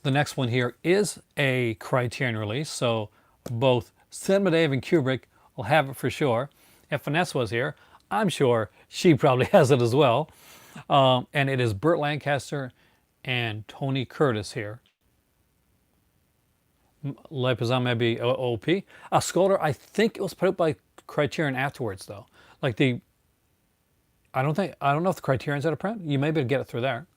The next one here is a Criterion release, so both Cinema Dave and Kubrick will have it for sure. If Vanessa was here, I'm sure she probably has it as well. And it is Burt Lancaster and Tony Curtis here. Le Pesant maybe OP. A Scolder, I think it was put out by Criterion afterwards though. Like I don't know if the Criterion's out of print. You may be able to get it through there.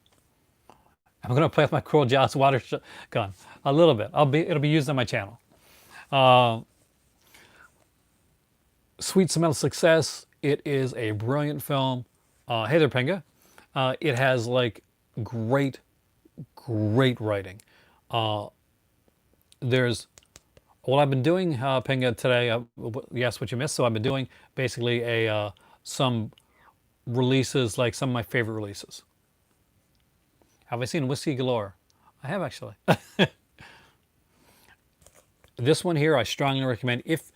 I'm gonna play with my Coral Jaws water gun a little bit. It'll be used on my channel. Sweet Smell of Success. It is a brilliant film. Hey there, Pinga. It has like great writing. There's what I've been doing, Pinga, today. Yes, what you missed. So I've been doing basically some releases, like some of my favorite releases. Have I seen Whiskey Galore? I have actually. This one here, I strongly recommend. If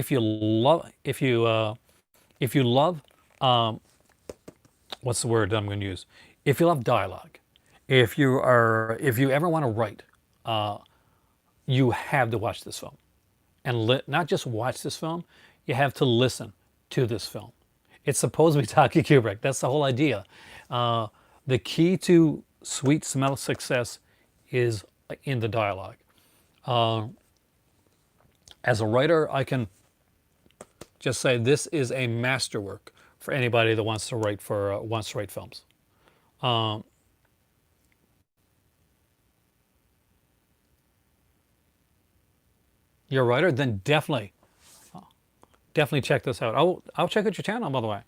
you love what's the word that I'm going to use? If you love dialogue, if you ever want to write, you have to watch this film, and not just watch this film. You have to listen to this film. It's supposed to be talking Kubrick. That's the whole idea. The key to Sweet Smell of Success is in the dialogue. As a writer, I can just say this is a masterwork for anybody that wants to write films. You're a writer, then definitely check this out. I'll check out your channel, by the way.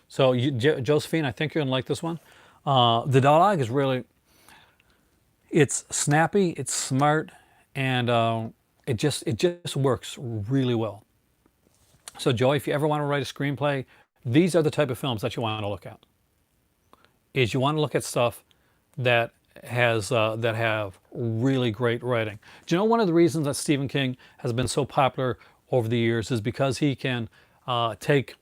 So Josephine, I think you're gonna like this one. The dialogue is it's snappy, it's smart, and it just works really well. So Joey, if you ever want to write a screenplay, these are the type of films that you want to look at. You want to look at stuff that have really great writing. Do you know one of the reasons that Stephen King has been so popular over the years is because he can take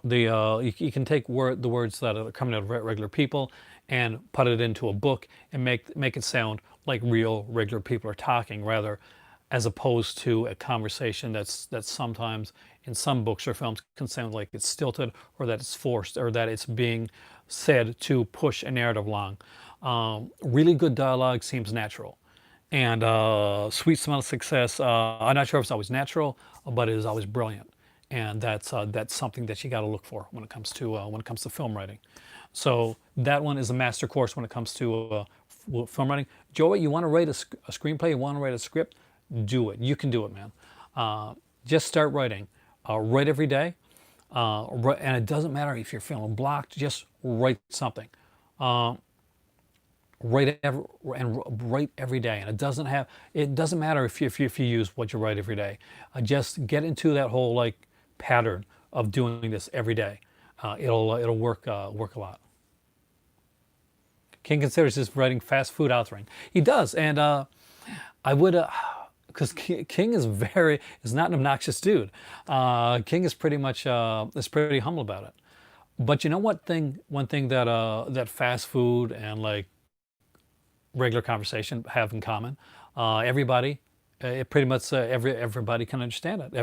the words that are coming out of regular people and put it into a book and make it sound like real regular people are talking, rather as opposed to a conversation that's sometimes in some books or films can sound like it's stilted, or that it's forced, or that it's being said to push a narrative along. Really good dialogue seems natural. And Sweet Smell of Success, I'm not sure if it's always natural, but it is always brilliant. And that's something that you got to look for when it comes to film writing. So that one is a master course when it comes to film writing. Joey, you want to write a screenplay? You want to write a script? Do it. You can do it, man. Just start writing. Write every day, and it doesn't matter if you're feeling blocked. Just write something. Write every day, and it doesn't matter if you use what you write every day. Just get into that whole like pattern of doing this every day. It'll work a lot. King considers his writing fast food authoring. He does, and I would, because King is not an obnoxious dude. King is pretty much is pretty humble about it. But you know one thing that fast food and like regular conversation have in common. Everybody, it pretty much everybody can understand it.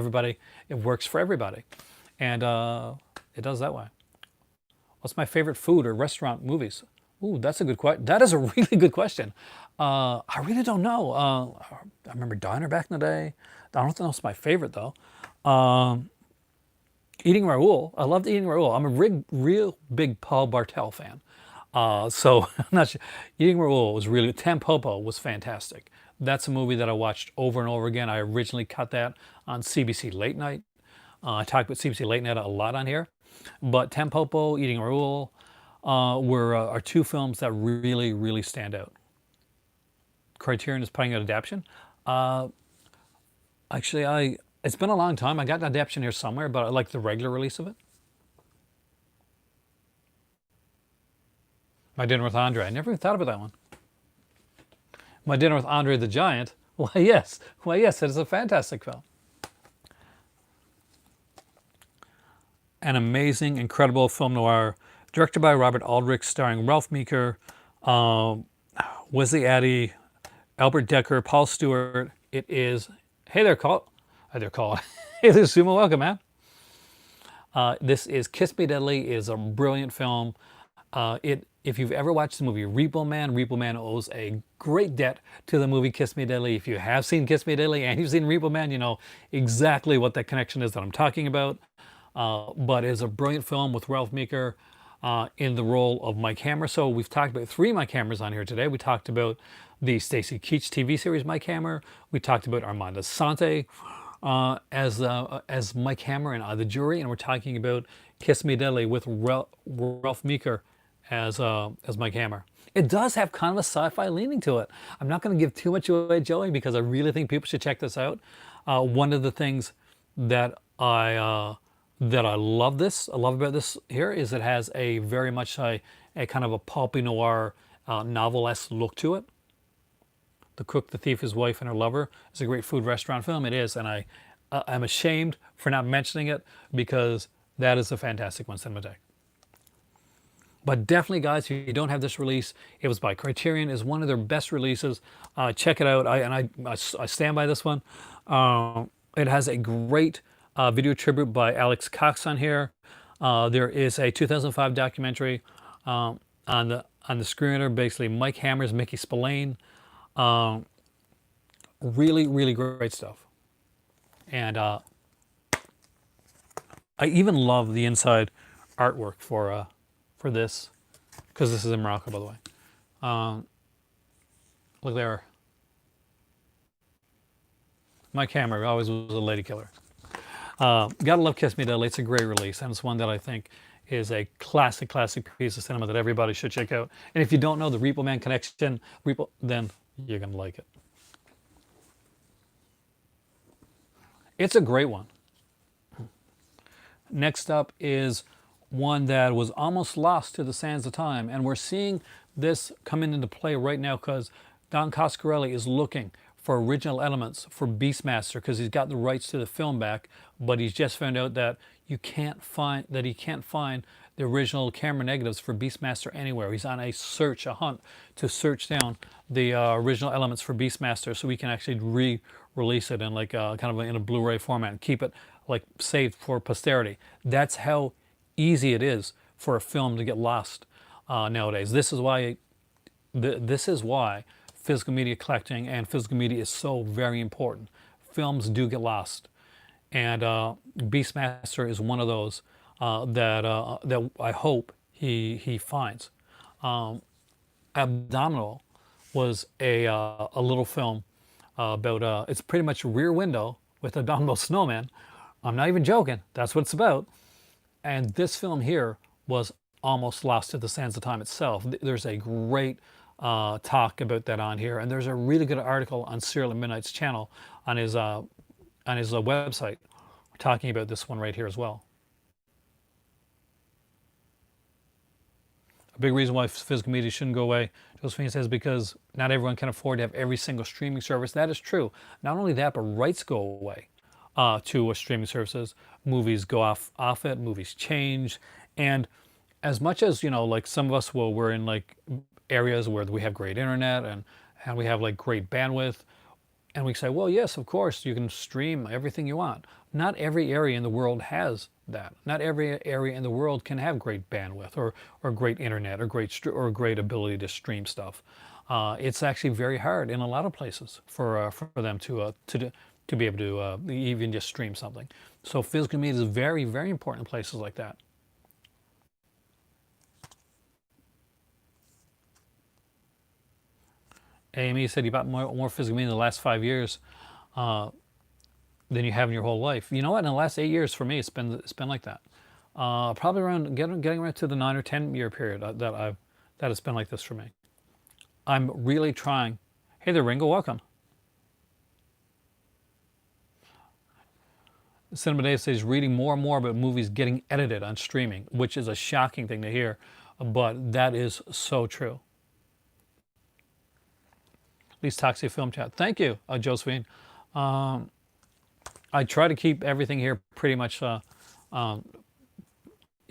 It works for everybody, and it does that way. What's my favorite food or restaurant movies? Ooh, that's a good question. That is a really good question. I really don't know. I remember Diner back in the day. I don't know if it's my favorite though. Eating Raoul. I loved Eating Raoul. I'm a real big Paul Bartel fan. So I'm not sure. Eating Raoul was really, Tampopo was fantastic. That's a movie that I watched over and over again. I originally cut that on CBC Late Night. I talked about CBC Late Night a lot on here, but Tampopo, Eating Raoul are two films that really stand out. Criterion is putting out adaptation. Actually, it's been a long time. I got an adaptation here somewhere, but I like the regular release of it. My Dinner with Andre. I never even thought about that one. My Dinner with Andre the Giant. Why yes, it is a fantastic film. An amazing, incredible film noir, directed by Robert Aldrich, starring Ralph Meeker, Wesley Addy, Albert Decker, Paul Stewart. It is. Hey there, Call. Hey there, Call. Hey there, Sumo. Welcome, man. This is Kiss Me Deadly. It is a brilliant film. If you've ever watched the movie Repo Man owes a great debt to the movie Kiss Me Deadly. If you have seen Kiss Me Deadly and you've seen Repo Man, you know exactly what that connection is that I'm talking about. But it's a brilliant film with Ralph Meeker in the role of Mike Hammer. So we've talked about 3 Mike Hammers on here today. We talked about the Stacy Keach TV series Mike Hammer. We talked about Armand Assante as Mike Hammer and The Jury, and we're talking about Kiss Me Deadly with Ralph Meeker as Mike Hammer. It does have kind of a sci-fi leaning to it. I'm not going to give too much away, Joey, because I really think people should check this out. One of the things that I love about this here is it has a very much a kind of a pulpy noir novel-esque look to it. The Cook, the Thief, His Wife, and Her Lover is a great food restaurant film. It is, and I'm ashamed for not mentioning it because that is a fantastic one, Cinematheque. But definitely, guys, if you don't have this release, it was by Criterion. It's one of their best releases. Check it out. I stand by this one. It has a great video tribute by Alex Cox on here. There is a 2005 documentary on the screener, basically Mike Hammer's Mickey Spillane. Really, really great stuff. And I even love the inside artwork for this, because this is in Morocco, by the way. Look there. Mike Hammer always was a lady killer. Gotta love Kiss Me Deadly. It's a great release, and it's one that I think is a classic piece of cinema that everybody should check out. And if you don't know the Repo Man connection, then you're gonna like it. It's a great one. Next up is one that was almost lost to the sands of time, and we're seeing this coming into play right now because Don Coscarelli is looking for original elements for Beastmaster because he's got the rights to the film back, but he's just found out that he can't find the original camera negatives for Beastmaster anywhere. He's on a hunt to search down the original elements for Beastmaster so we can actually re-release it in like kind of in a Blu-ray format and keep it like saved for posterity. That's how easy it is for a film to get lost nowadays. This is why physical media collecting and physical media is so very important. Films do get lost, and Beastmaster is one of those that I hope he finds. Abdominal was a little film about it's pretty much Rear Window with Abdominal Snowman. I'm not even joking. That's what it's about. And this film here was almost lost to the sands of time itself. There's a great talk about that on here, and there's a really good article on Cyril at Midnight's channel on his website talking about this one right here as well. A big reason why physical media shouldn't go away, Josephine says, because not everyone can afford to have every single streaming service. That is true. Not only that, but rights go away to streaming services. Movies go off it, movies change, and as much as, you know, like some of us we're in like areas where we have great internet and we have like great bandwidth, and we say, well, yes, of course, you can stream everything you want. Not every area in the world has that. Not every area in the world can have great bandwidth or great internet or great ability to stream stuff. It's actually very hard in a lot of places for them to be able to even just stream something. So physical media is very, very important in places like that. AME said you bought more physical media in the last 5 years than you have in your whole life. You know what? In the last 8 years for me, it's been like that. Probably around getting right to the 9 or 10 year period that it's been like this for me. I'm really trying. Hey there, Ringo. Welcome. Cinema Dave says reading more and more about movies getting edited on streaming, which is a shocking thing to hear, but that is so true. least toxic film chat. Thank you, Josephine. I try to keep everything here pretty much, you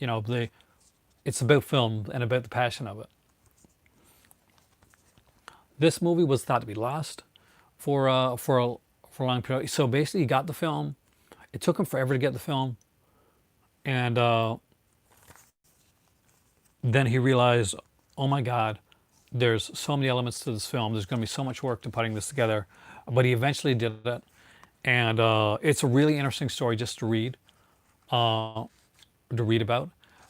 know, it's about film and about the passion of it. This movie was thought to be lost for a long period. So basically, he got the film. It took him forever to get the film, and then he realized, oh my God, there's so many elements to this film. There's going to be so much work to putting this together. But he eventually did it, and it's a really interesting story just to read about,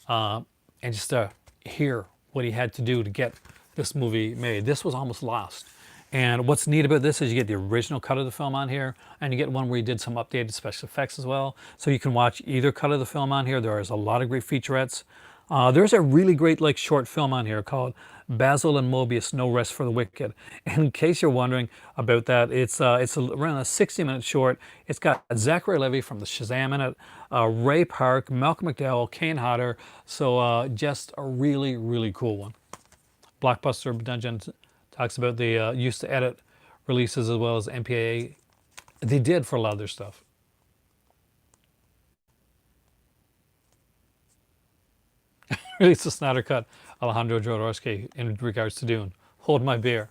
and just to hear what he had to do to get this movie made. This was almost lost. And what's neat about this is you get the original cut of the film on here, and you get one where he did some updated special effects as well. So you can watch either cut of the film on here. There is a lot of great featurettes. There's a really great like short film on here called Basil and Mobius: No Rest for the Wicked. And in case you're wondering about that, it's around a 60-minute short. It's got Zachary Levi from the Shazam in it, Ray Park, Malcolm McDowell, Kane Hodder. So just a really, really cool one. Blockbuster Dungeon talks about the used to edit releases as well as MPAA. They did for a lot of their stuff. Release the Snyder Cut, Alejandro Jodorowsky, in regards to Dune. Hold my beer.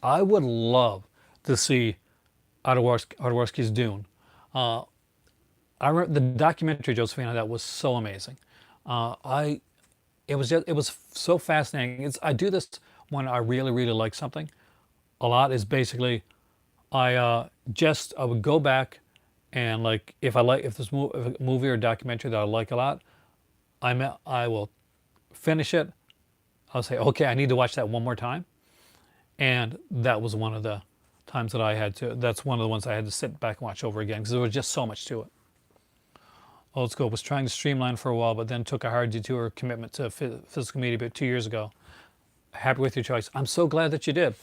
I would love to see Jodorowsky's Dune. I remember the documentary, Josephine, that was so amazing. It was so fascinating. I do this when I really, really like something. A lot is basically I would go back and like if there's a movie or documentary that I like a lot, I will finish it. I'll say, okay, I need to watch that one more time. And that was one of the times that that's one of the ones I had to sit back and watch over again because there was just so much to it. Old School was trying to streamline for a while, but then took a hard detour commitment to physical media about 2 years ago. Happy with your choice. I'm so glad that you did.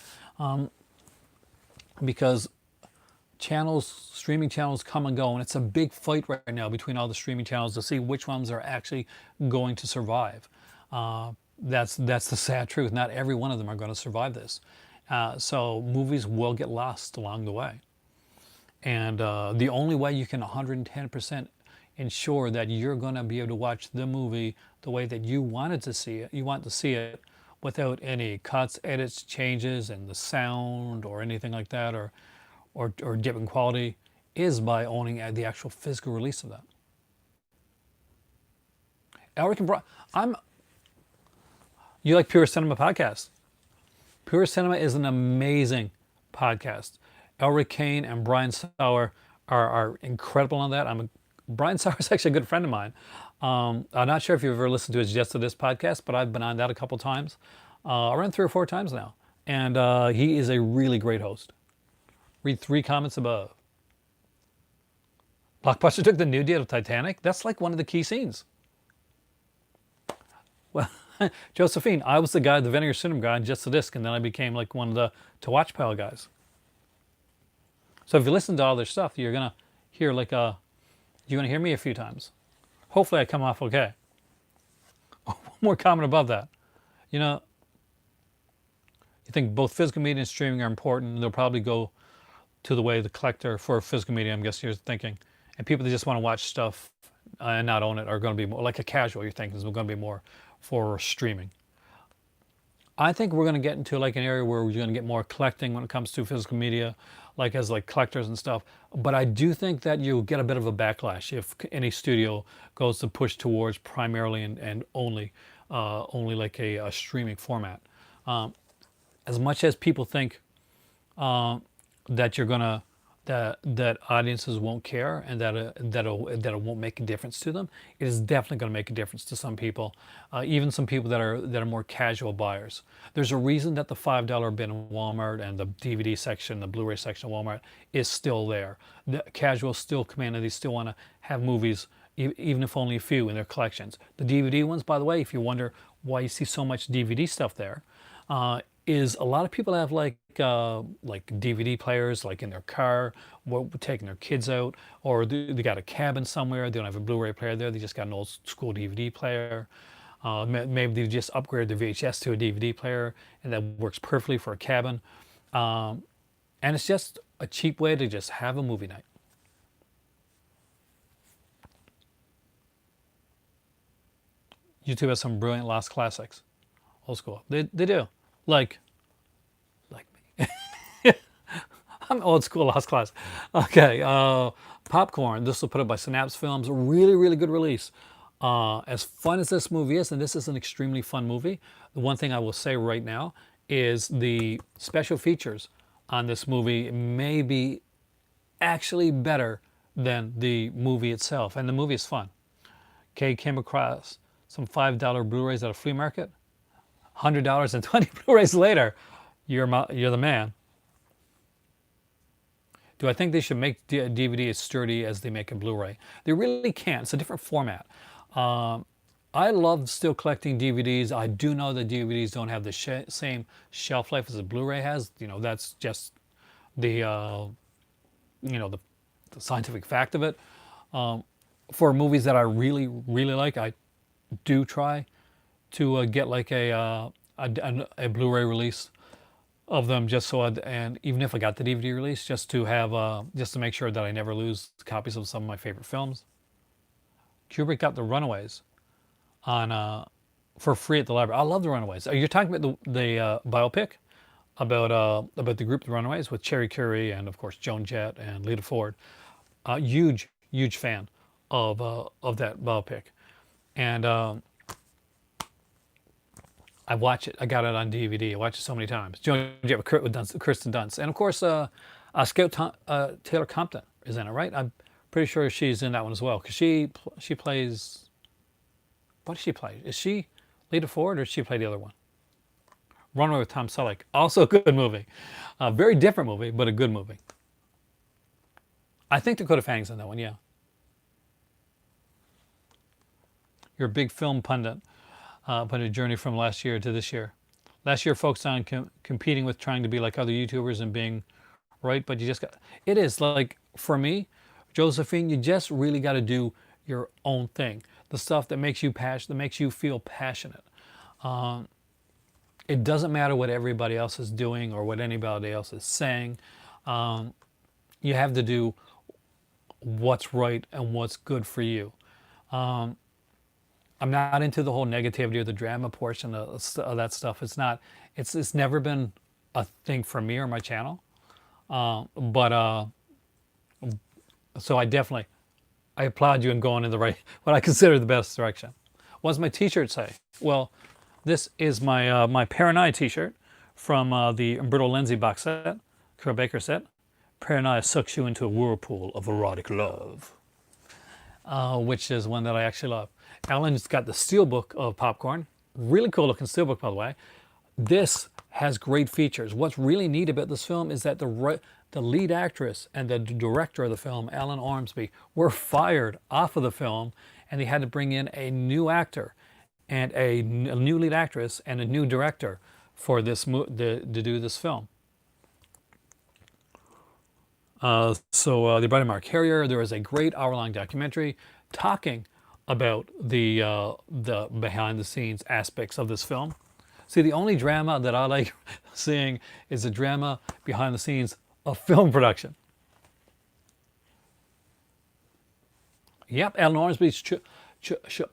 Because streaming channels come and go, and it's a big fight right now between all the streaming channels to see which ones are actually going to survive. That's the sad truth. Not every one of them are going to survive this. So movies will get lost along the way. And the only way you can 110% ensure that you're going to be able to watch the movie the way that you want to see it without any cuts, edits, changes in the sound or anything like that, or dip in quality, is by owning the actual physical release of that. Elric and Brian, you like Pure Cinema podcast? Pure Cinema is an amazing podcast. Elric Kane and Brian Sauer are incredible on that. Brian Sauer is actually a good friend of mine. I'm not sure if you've ever listened to his Just to This podcast, but I've been on that a couple times, around 3 or 4 times now. And he is a really great host. Read 3 comments above. Blockbuster took the nude deal of Titanic. That's like one of the key scenes. Well, Josephine, I was the guy, the Vinegar Syndrome guy, on Just the Disc, and then I became like one of the To Watch Pile guys. So if you listen to all their stuff, you're gonna hear you're gonna hear me a few times. Hopefully I come off okay. One more comment above that. You think both physical media and streaming are important, and they'll probably go to the way the collector for physical media, I'm guessing you're thinking. And people that just want to watch stuff and not own it are going to be more like a casual, you're thinking, is going to be more for streaming. I think we're going to get into like an area where we're going to get more collecting when it comes to physical media, like as like collectors and stuff. But I do think that you'll get a bit of a backlash if any studio goes to push towards primarily and only like a streaming format. As much as people think that you're gonna that audiences won't care and that it won't make a difference to them, it is definitely going to make a difference to some people, even some people that are more casual buyers. There's a reason that the $5 bin in Walmart and the DVD section, the Blu-ray section of Walmart is still there. The casuals still come in and they still want to have movies, even if only a few in their collections. The DVD ones, by the way, if you wonder why you see so much DVD stuff there, is a lot of people have like DVD players like in their car, taking their kids out, or they got a cabin somewhere, they don't have a Blu-ray player there, they just got an old school DVD player. Maybe they just upgraded their VHS to a DVD player and that works perfectly for a cabin. And it's just a cheap way to just have a movie night. YouTube has some brilliant lost classics. Old school. They do. Like like me. I'm old school lost class. Okay. Popcorn. This was put up by Synapse Films. A really, really good release. As fun as this movie is, and this is an extremely fun movie, the one thing I will say right now is the special features on this movie may be actually better than the movie itself. And the movie is fun. Kay came across some $5 Blu-rays at a flea market. $100 and 20 Blu-rays later, you're the man. Do I think they should make DVD as sturdy as they make a Blu-ray? They really can't. It's a different format. I love still collecting DVDs. I do know that DVDs don't have the same shelf life as a Blu-ray has. You know, that's just the the scientific fact of it. For movies that I really, really like, I do try to get like a Blu-ray release of them, just so and even if I got the DVD release, just to have just to make sure that I never lose copies of some of my favorite films. Kubrick got The Runaways on for free at the library. I love The Runaways. You're talking about the biopic about the group The Runaways with Cherry Curry and of course Joan Jett and Lita Ford. Huge fan of that biopic, and I watch it. I got it on DVD. I watched it so many times. Joan Jett with Kirsten Dunst, and of course Scout Taylor Compton is in it, right? I'm pretty sure she's in that one as well because she plays. What does she play? Is she Lita Ford or does she play the other one? Runaway with Tom Selleck. Also a good movie. A very different movie, but a good movie. I think Dakota Fanning's in that one, yeah. You're a big film pundit, but a journey from last year to this year. Last year focused on competing with trying to be like other YouTubers and being right, but you just got, it is like, for me, Josephine, you just really got to do your own thing. The stuff that makes you passionate, that makes you feel passionate. It doesn't matter what everybody else is doing or what anybody else is saying. You have to do what's right and what's good for you. I'm not into the whole negativity or the drama portion of that stuff. It's not. It's never been a thing for me or my channel. So I applaud you in going in the right, what I consider the best direction. What does my T-shirt say? Well, this is my my Paranoia T-shirt from the Umberto Lenzi box set, Carol Baker set. Paranoia sucks you into a whirlpool of erotic love, which is one that I actually love. Alan's got the steelbook of Popcorn. Really cool looking steelbook, by the way. This has great features. What's really neat about this film is that the lead actress and the director of the film, Alan Ormsby, were fired off of the film, and they had to bring in a new actor and a new lead actress and a new director for this to do this film. So they brought in Mark Harrier. There was a great hour-long documentary talking about the behind-the-scenes aspects of this film. See, the only drama that I like seeing is the drama behind the scenes of film production. Yep, Alan Ormsby's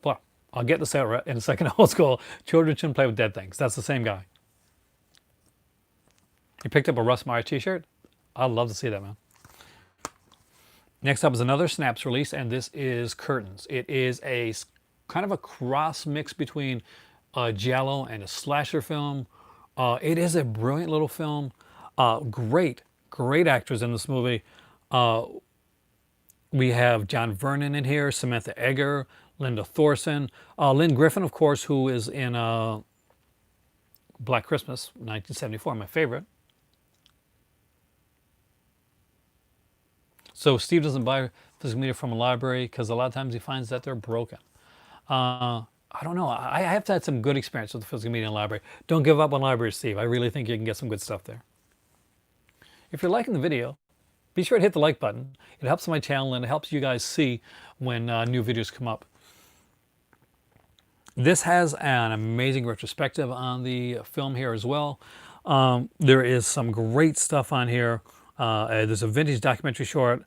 well, I'll get this out in a second. Old school. Children shouldn't play with dead things. That's the same guy. He picked up a Russ Meyer T-shirt. I'd love to see that, man. Next up is another Snaps release, and this is Curtains. It is a kind of a cross mix between a giallo and a slasher film. It is a brilliant little film. Great actors in this movie. We have John Vernon in here, Samantha Eggar, Linda Thorson, Lynn Griffin, of course, who is in Black Christmas, 1974, my favorite. So Steve doesn't buy physical media from a library because a lot of times he finds that they're broken. I don't know. I have had some good experience with the physical media library. Don't give up on libraries, Steve. I really think you can get some good stuff there. If you're liking the video, be sure to hit the like button. It helps my channel and it helps you guys see when new videos come up. This has an amazing retrospective on the film here as well. There is some great stuff on here. There's a vintage documentary short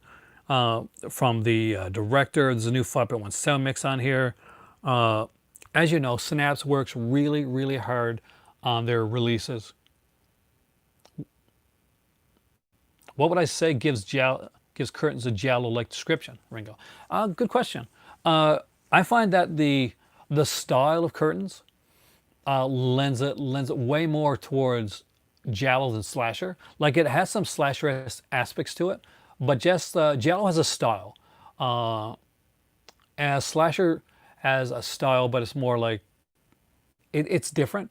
from the director. There's a new 5.17 mix on here. Uh, as you know, Synapse works really, really hard on their releases. What would I say gives curtains a giallo-like description, Ringo? Good question. I find that the style of curtains lends it way more towards giallo than slasher. Like it has some slasher aspects to it, but just giallo has a style. Uh, as slasher has a style, but it's more like it's different.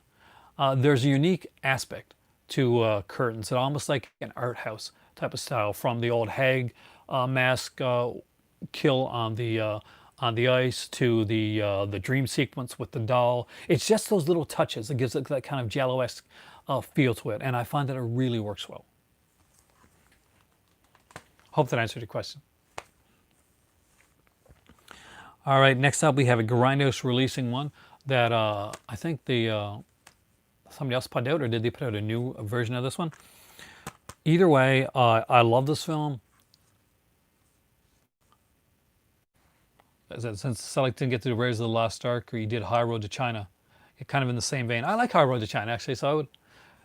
There's a unique aspect to curtains. It's almost like an art house type of style, from the old hag mask kill on the ice to the dream sequence with the doll. It's just those little touches that gives it that kind of Giallo-esque feel to it, and I find that it really works well. Hope that answered your question. All right, next up we have a Grindhouse releasing one that I think somebody else put out, or did they put out a new version of this one? Either way, I love this film. Since Selig didn't get to the Raiders of the Lost Ark, or you did High Road to China, it kind of in the same vein. I like High Road to China actually, so I would.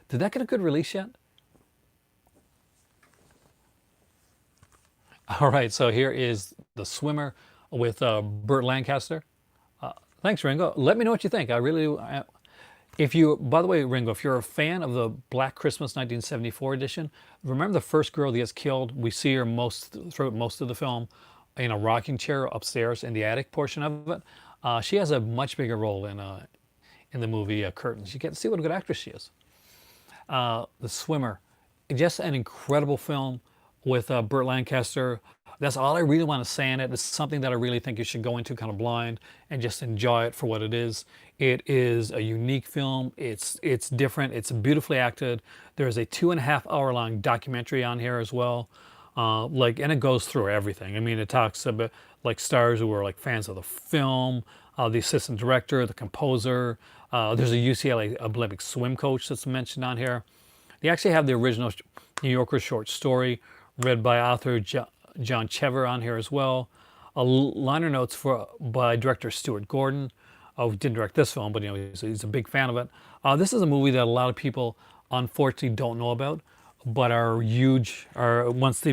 Did that get a good release yet? All right, so here is The Swimmer with Burt Lancaster. Thanks, Ringo. Let me know what you think. I really, if you, by the way, Ringo, if you're a fan of the Black Christmas 1974 edition, remember the first girl that gets killed? We see her throughout most of the film in a rocking chair upstairs in the attic portion of it. She has a much bigger role in the movie Curtains. You get to see what a good actress she is. The Swimmer, just an incredible film with Burt Lancaster. That's all I really want to say in it. It's something that I really think you should go into kind of blind and just enjoy it for what it is. It is a unique film. It's different. It's beautifully acted. There's a 2.5 hour long documentary on here as well. And it goes through everything. I mean, it talks about like stars who were like fans of the film, the assistant director, the composer. There's a UCLA Olympic swim coach that's mentioned on here. They actually have the original New Yorker short story read by author John Cheever on here as well. Liner notes by director Stuart Gordon, who didn't direct this film, but he's a big fan of it. This is a movie that a lot of people unfortunately don't know about, but are huge. Or once they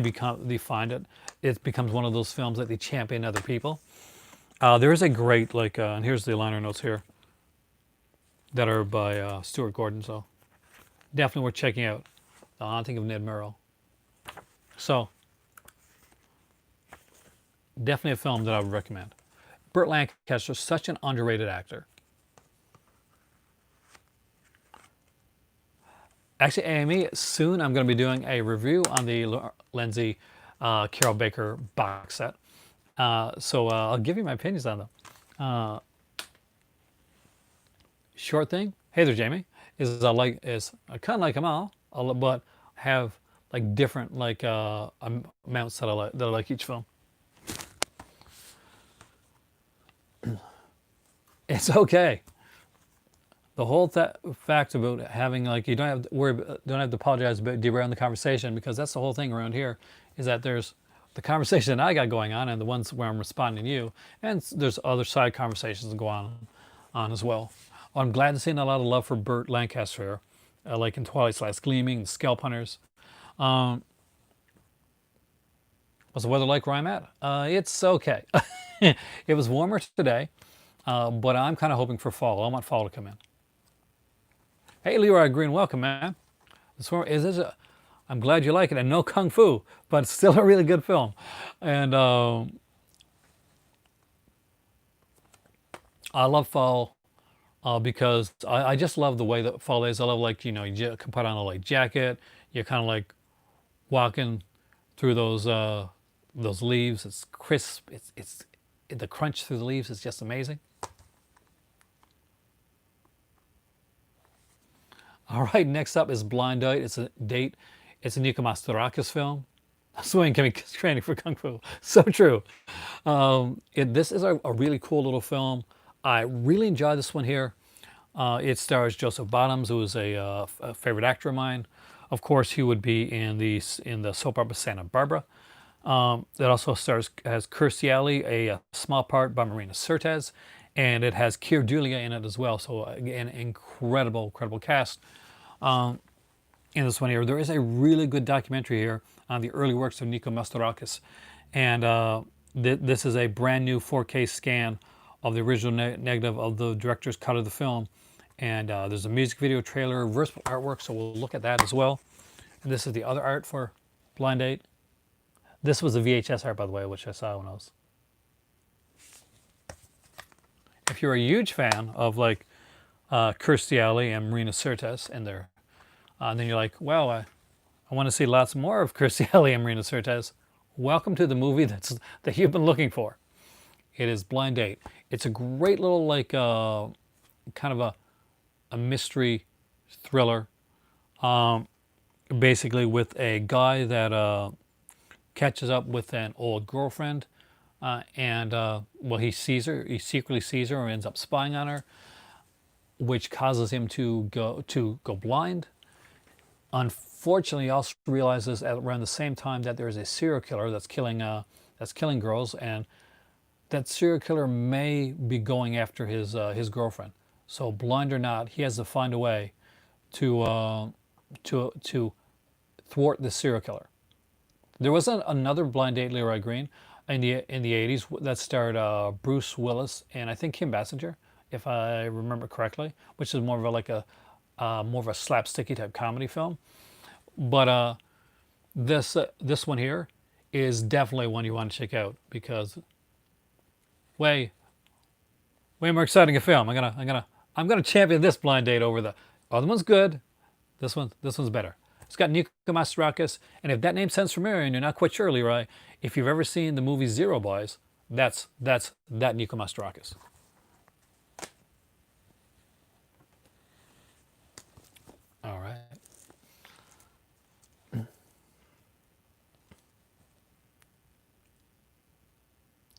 find it, it becomes one of those films that they champion other people. There is a great and here's the liner notes here that are by Stuart Gordon. So definitely worth checking out. The Haunting of Ned Merrill. So definitely a film that I would recommend. Burt Lancaster is such an underrated actor. Actually, Amy, soon I'm going to be doing a review on the Lindsay Carol Baker box set. So I'll give you my opinions on them. Short thing. Hey there, Jamie. I kind of like them all, but have like different amounts that I like each film. It's okay. The whole fact about having you don't have to apologize about derailing the conversation, because that's the whole thing around here, is that there's the conversation that I got going on and the ones where I'm responding to you, and there's other side conversations that go on as well. I'm glad to see a lot of love for Burt Lancaster here, like in Twilight's Last Gleaming and Scalp Hunters. What's the weather like where I'm at? It's okay. It was warmer today, but I'm kind of hoping for fall. I want fall to come in. Hey, Leroy Green, welcome, man. I'm glad you like it, and no kung fu, but it's still a really good film. And I love fall because I just love the way that fall is. I love you can put on a light jacket. You're kind of walking through those leaves. It's crisp. It's the crunch through the leaves is just amazing. All right, next up is Blind Date. It's a Nico Mastorakis film. Swimming can be training for Kung Fu. So true. This is a really cool little film. I really enjoy this one here. It stars Joseph Bottoms, who is a favorite actor of mine. Of course, he would be in the soap opera Santa Barbara. It also has Kirstie Alley, a small part by Marina Sirtis, and it has Keir Dullea in it as well. So an incredible cast in this one here. There is a really good documentary here on the early works of Nico Mastorakis, and this is a brand new 4K scan of the original negative of the director's cut of the film. And there's a music video trailer, versatile artwork, so we'll look at that as well. And this is the other art for Blind Date. This was a VHS art, by the way, which I saw when I was. If you're a huge fan of like Kirstie Alley and Marina Sirtis and their, then you're like, well, I want to see lots more of Kirstie Alley and Marina Sirtis. Welcome to the movie that you've been looking for. It is Blind Date. It's a great little like kind of a mystery thriller, basically with a guy that catches up with an old girlfriend, and well, he secretly sees her, and ends up spying on her, which causes him to go blind. Unfortunately, he also realizes at around the same time that there is a serial killer that's killing girls, and that serial killer may be going after his girlfriend. So blind or not, he has to find a way to thwart the serial killer. There was another Blind Date, Leroy Green, in the 80s that starred Bruce Willis and I think Kim Basinger, if I remember correctly, which is more of more of a slapsticky type comedy film. But this one here is definitely one you want to check out because way more exciting a film. I'm gonna champion this Blind Date over the other one's good. This one's better. It's got Nico Mastorakis, and if that name sounds familiar and you're not quite sure, Leroy, if you've ever seen the movie Zero Boys, that's that Nico Mastorakis. All right.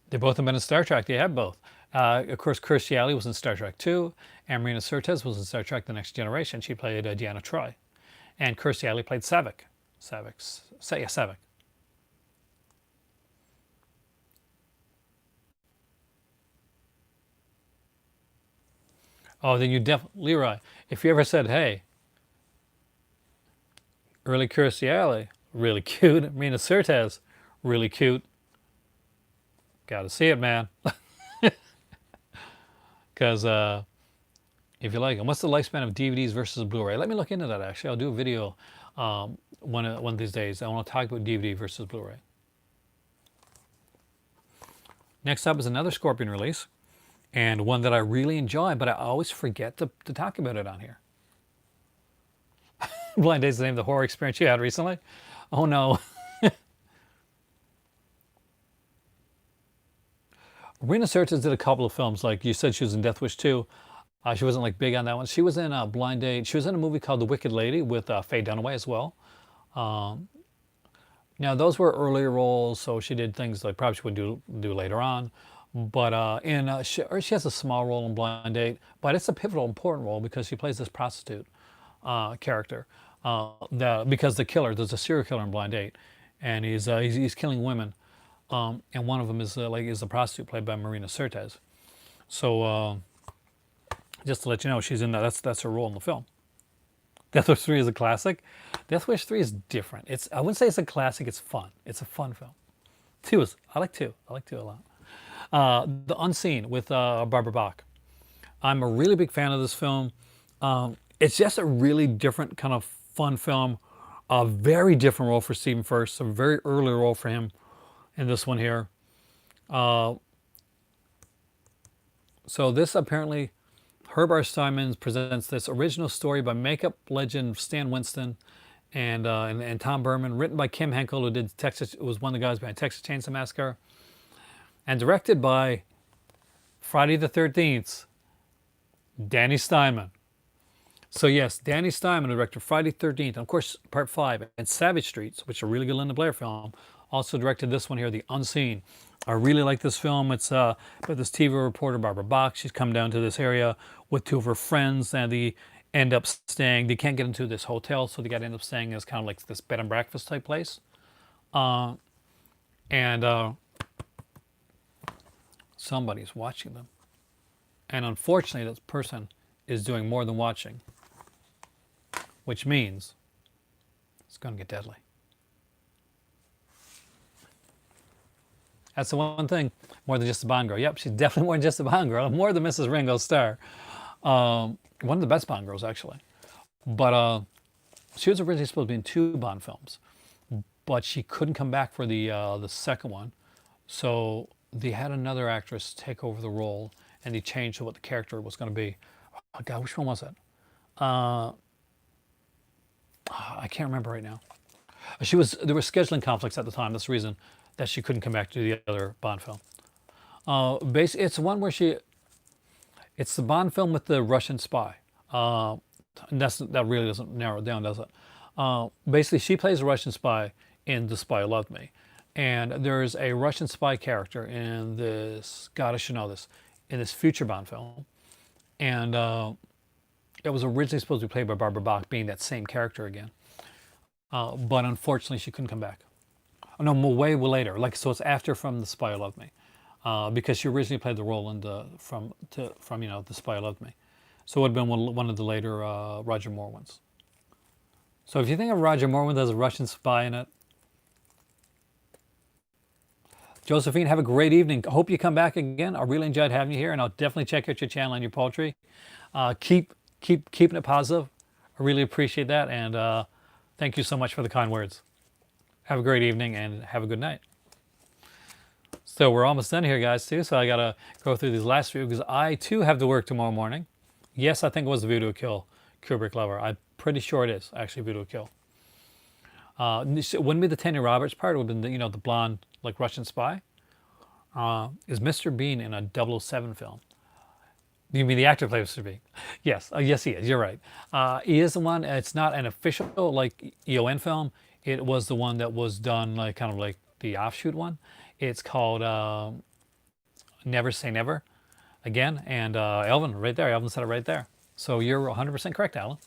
They both have been in Star Trek. They have both. Of course, Kirstie Alley was in Star Trek 2, and Marina Sirtis was in Star Trek The Next Generation. She played Deanna Troi. And Kirstie Alley played Saavik. Saavik. Oh, then you definitely, Leroy, if you ever said, hey, early Kirstie Alley, really cute. Marina Sirtis, really cute. Got to see it, man. Because if you like, and what's the lifespan of DVDs versus Blu-ray? Let me look into that. Actually, I'll do a video one of these days. I want to talk about DVD versus Blu-ray. Next up is another Scorpion release, and one that I really enjoy, but I always forget to talk about it on here. Blind Date is the name of the horror experience you had recently. Oh no. Marina Sirtis did a couple of films, like you said she was in Death Wish 2. She wasn't like big on that one. She was in Blind Date. She was in a movie called The Wicked Lady with Faye Dunaway as well. Now those were earlier roles, so she did things like probably she would do later on. But she has a small role in Blind Date, but it's a pivotal, important role because she plays this prostitute character. Because there's a serial killer in Blind Date, and he's killing women. And one of them is the prostitute played by Marina Sirtis. So just to let you know, she's in that. That's her role in the film. Death Wish 3 is a classic. Death Wish 3 is different. I wouldn't say it's a classic. It's fun. It's a fun film. I like 2. I like 2 a lot. The Unseen with Barbara Bach. I'm a really big fan of this film. It's just a really different kind of fun film. A very different role for Stephen Furst. A very early role for him in this one here. So this apparently, Herb R. Simons presents this original story by makeup legend Stan Winston and Tom Berman, written by Kim Henkel, who did was one of the guys behind Texas Chainsaw Massacre, and directed by Friday the 13th, Danny Steinman. So yes, Danny Steinman directed Friday the 13th, and of course Part 5, and Savage Streets, which is a really good Linda Blair film, also directed this one here, The Unseen. I really like this film. It's about this TV reporter, Barbara Bach. She's come down to this area with two of her friends, and they end up staying. They can't get into this hotel, so they got to end up staying as kind of like this bed and breakfast type place. And somebody's watching them. And unfortunately, this person is doing more than watching, which means it's going to get deadly. That's the one thing, more than just a Bond girl. Yep, she's definitely more than just a Bond girl, more than Mrs. Ringo Starr. One of the best Bond girls, actually. But she was originally supposed to be in 2 Bond films, but she couldn't come back for the second one. So they had another actress take over the role, and they changed what the character was going to be. Oh God, which one was it? I can't remember right now. There were scheduling conflicts at the time. That's the reason that she couldn't come back to the other Bond film. It's one where it's the Bond film with the Russian spy. That really doesn't narrow it down, does it? Basically, she plays a Russian spy in The Spy Who Loved Me. And there's a Russian spy character in this, God, I should know this, in this future Bond film. And it was originally supposed to be played by Barbara Bach, being that same character again. But unfortunately, she couldn't come back. Oh, no, way later. So it's after from The Spy Who Loved Me, because she originally played the role in The Spy Who Loved Me. So it would have been one of the later Roger Moore ones. So if you think of Roger Moore when there's a Russian spy in it, Josephine, have a great evening. I hope you come back again. I really enjoyed having you here, and I'll definitely check out your channel and your poetry. Keep keeping it positive. I really appreciate that, and thank you so much for the kind words. Have a great evening and have a good night. So we're almost done here, guys, too. So I got to go through these last few because I, too, have to work tomorrow morning. Yes, I think it was the View to a Kill, Kubrick Lover. I'm pretty sure it is, actually, View to a Kill. It wouldn't be the Tanya Roberts part. It would have been the blonde, like, Russian spy. Is Mr. Bean in a 007 film? You mean the actor plays Mr. Bean? Yes. Yes, he is. You're right. He is the one. It's not an official, like, EON film. It was the one that was done, like, kind of like the offshoot one. It's called Never Say Never, again. And Elvin, right there. Elvin said it right there. So you're 100% correct, Alan.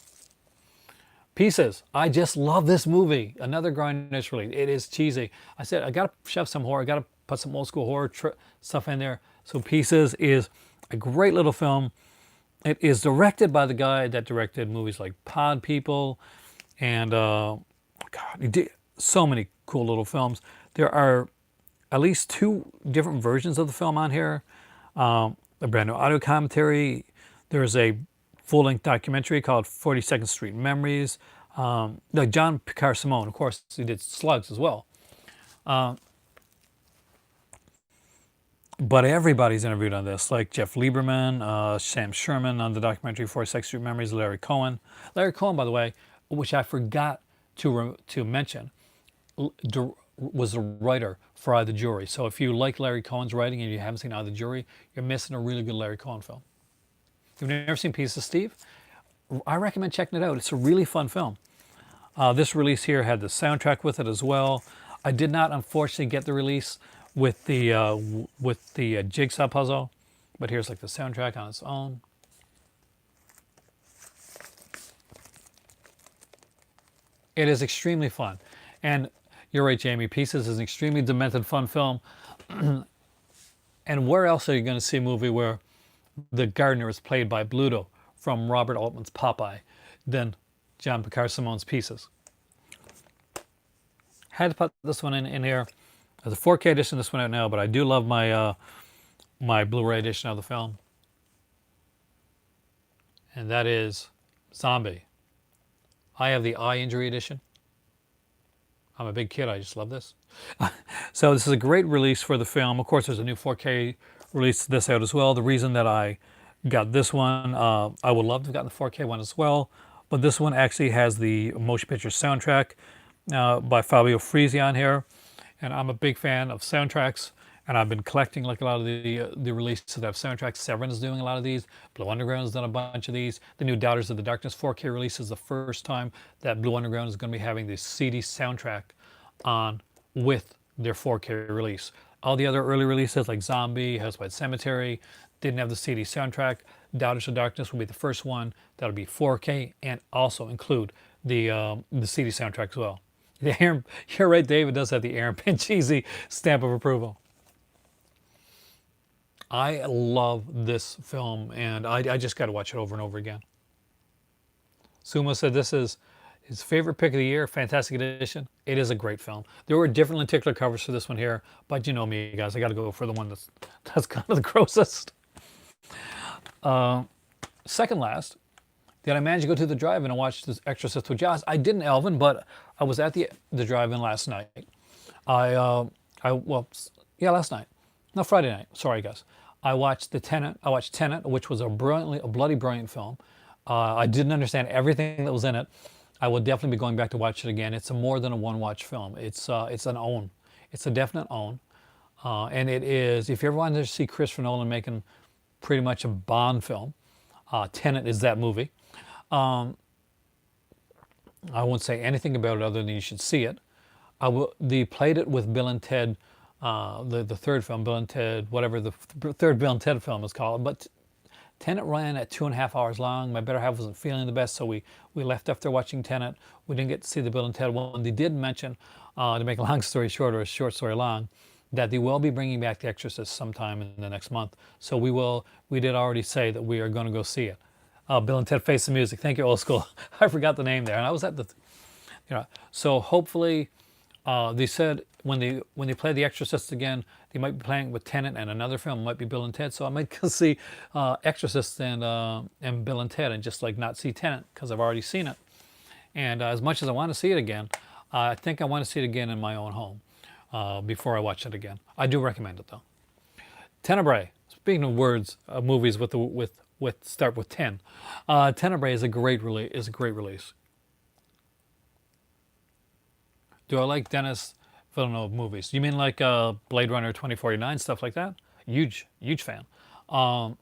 Pieces. I just love this movie. Another grinders release. It is cheesy. I said, I got to shove some horror. I got to put some old school horror stuff in there. So Pieces is a great little film. It is directed by the guy that directed movies like Pod People. And, God, he did so many cool little films. There are at least 2 different versions of the film on here. A brand new audio commentary. There's a full-length documentary called 42nd Street Memories. Like John Picard Simone, of course, he did Slugs as well. But everybody's interviewed on this, like Jeff Lieberman, Sam Sherman on the documentary 42nd Street Memories, Larry Cohen. Larry Cohen, by the way, which I forgot to mention, was a writer for Eye of the Jury. So if you like Larry Cohen's writing and you haven't seen Eye of the Jury, you're missing a really good Larry Cohen film. If you've never seen Pieces, Steve, I recommend checking it out. It's a really fun film. This release here had the soundtrack with it as well. I did not, unfortunately, get the release with the jigsaw puzzle, but here's like the soundtrack on its own. It is extremely fun, and you're right, Jamie. Pieces is an extremely demented, fun film. And where else are you going to see a movie where the gardener is played by Bluto from Robert Altman's Popeye than John Picard Simone's Pieces? Had to put this one in here. There's a 4K edition of this one out now, but I do love my my Blu-ray edition of the film. And that is Zombie. I have the eye injury edition. I'm a big kid. I just love this. So this is a great release for the film. Of course, there's a new 4K release of this out as well. The reason that I got this one, I would love to have gotten the 4K one as well, but this one actually has the motion picture soundtrack by Fabio Frizzi on here. And I'm a big fan of soundtracks, and I've been collecting like a lot of the releases that have soundtracks. Severin is doing a lot of these. Blue Underground has done a bunch of these. The new Daughters of the Darkness 4K release is the first time that Blue Underground is going to be having the CD soundtrack on with their 4K release. All the other early releases like Zombie, House by the Cemetery didn't have the CD soundtrack. Doubters of Darkness will be the first one. That'll be 4K and also include the CD soundtrack as well. You're right, David does have the Aaron Panchisi stamp of approval. I love this film, and I just got to watch it over and over again. Sumo said this is his favorite pick of the year, Fantastic Edition. It is a great film. There were different lenticular covers for this one here, but you know me, guys. I got to go for the one that's kind of the grossest. Second last, did I manage to go to the drive-in and watch this Exorcist with Josh? I didn't, Elvin, but I was at the drive-in last night. Last night. No, Friday night. Sorry, guys. I watched Tenet, which was a bloody brilliant film. I didn't understand everything that was in it. I will definitely be going back to watch it again. It's more than a one-watch film. It's an own. It's a definite own. And it is, if you ever wanted to see Christopher Nolan making pretty much a Bond film, Tenet is that movie. I won't say anything about it other than you should see it. They played it with Bill and Ted, the third film, Bill and Ted, whatever the third Bill and Ted film is called. But Tenet ran at 2.5 hours long. My better half wasn't feeling the best, so we left after watching Tenet. We didn't get to see the Bill and Ted one. They did mention, to make a long story short or a short story long, that they will be bringing back The Exorcist sometime in the next month. So we did already say that we are going to go see it. Bill and Ted Face the Music. Thank you, old school. I forgot the name there, and I was at the, So hopefully, they said when they play The Exorcist again, they might be playing with Tenet and another film. It might be Bill and Ted. So I might go see Exorcist and Bill and Ted and just like not see Tenet because I've already seen it. And as much as I want to see it again, I think I want to see it again in my own home before I watch it again. I do recommend it though. Tenebrae. Speaking of words, movies with start with 10. Tenebrae is a great release. Do I like Dennis Villeneuve movies? You mean like Blade Runner 2049, stuff like that? Huge fan. Not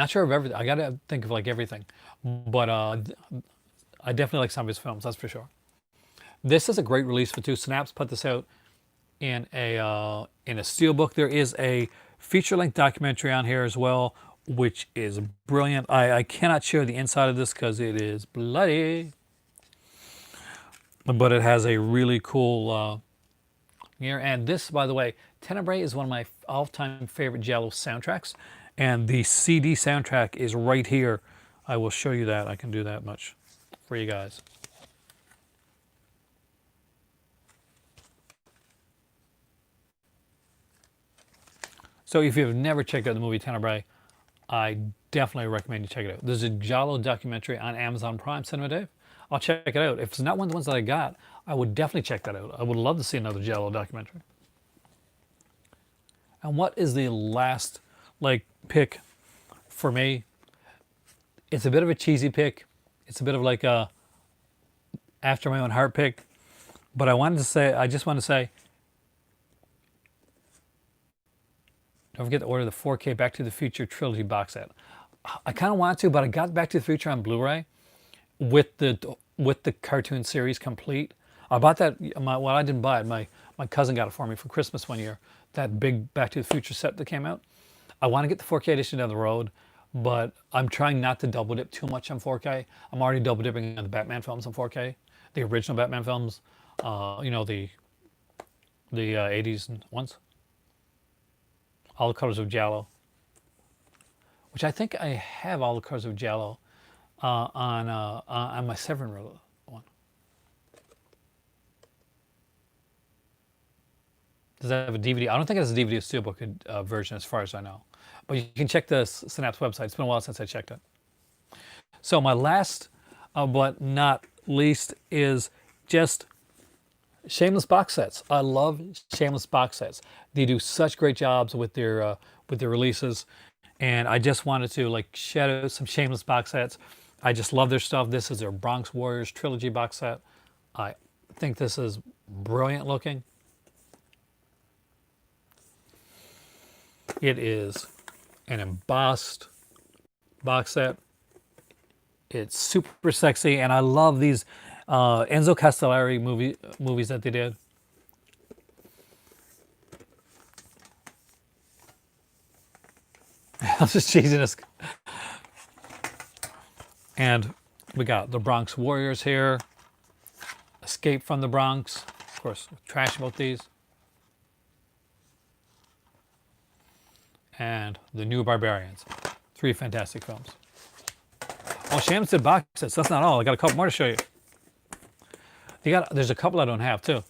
sure of everything. I gotta think of like everything, but I definitely like some of his films. That's for sure. This is a great release for two. Snaps put this out in a steelbook. There is a feature-length documentary on here as well, which is brilliant. I cannot share the inside of this because it is bloody. But it has a really cool here. And this, by the way, Tenebrae is one of my all-time favorite Giallo soundtracks. And the CD soundtrack is right here. I will show you that. I can do that much for you guys. So if you've never checked out the movie Tenebrae, I definitely recommend you check it out. There's a Giallo documentary on Amazon Prime. Cinema Dave. I'll check it out. If it's not one of the ones that I got, I would definitely check that out. I would love to see another Giallo documentary. And what is the last pick for me? It's a bit of a cheesy pick. It's a bit of like a after my own heart pick. But I just want to say, don't forget to order the 4K Back to the Future trilogy box set. I kind of want to, but I got Back to the Future on Blu-ray with the cartoon series complete. I bought that. I didn't buy it. My cousin got it for me for Christmas one year. That big Back to the Future set that came out. I want to get the 4K edition down the road, but I'm trying not to double dip too much on 4K. I'm already double dipping on the Batman films on 4K, the original Batman films. The 80s ones. All the Colors of Giallo, which I think I have all the Colors of Giallo on my Severin one. Does that have a DVD? I don't think it has a DVD steelbook version as far as I know. But you can check the Synapse website. It's been a while since I checked it. So my last but not least is just Shameless box sets. I love Shameless box sets. They do such great jobs with their releases, and I just wanted to shout out some Shameless box sets. I just love their stuff. This is their Bronx Warriors trilogy box set. I think this is brilliant looking. It is an embossed box set. It's super sexy, and I love these Enzo Castellari movies that they did. Just cheesiness. And we got the Bronx Warriors here. Escape from the Bronx. Of course, trash about these. And The New Barbarians. 3 fantastic films. Oh, Shameless did box sets. That's not all. I got a couple more to show you. There's a couple I don't have too.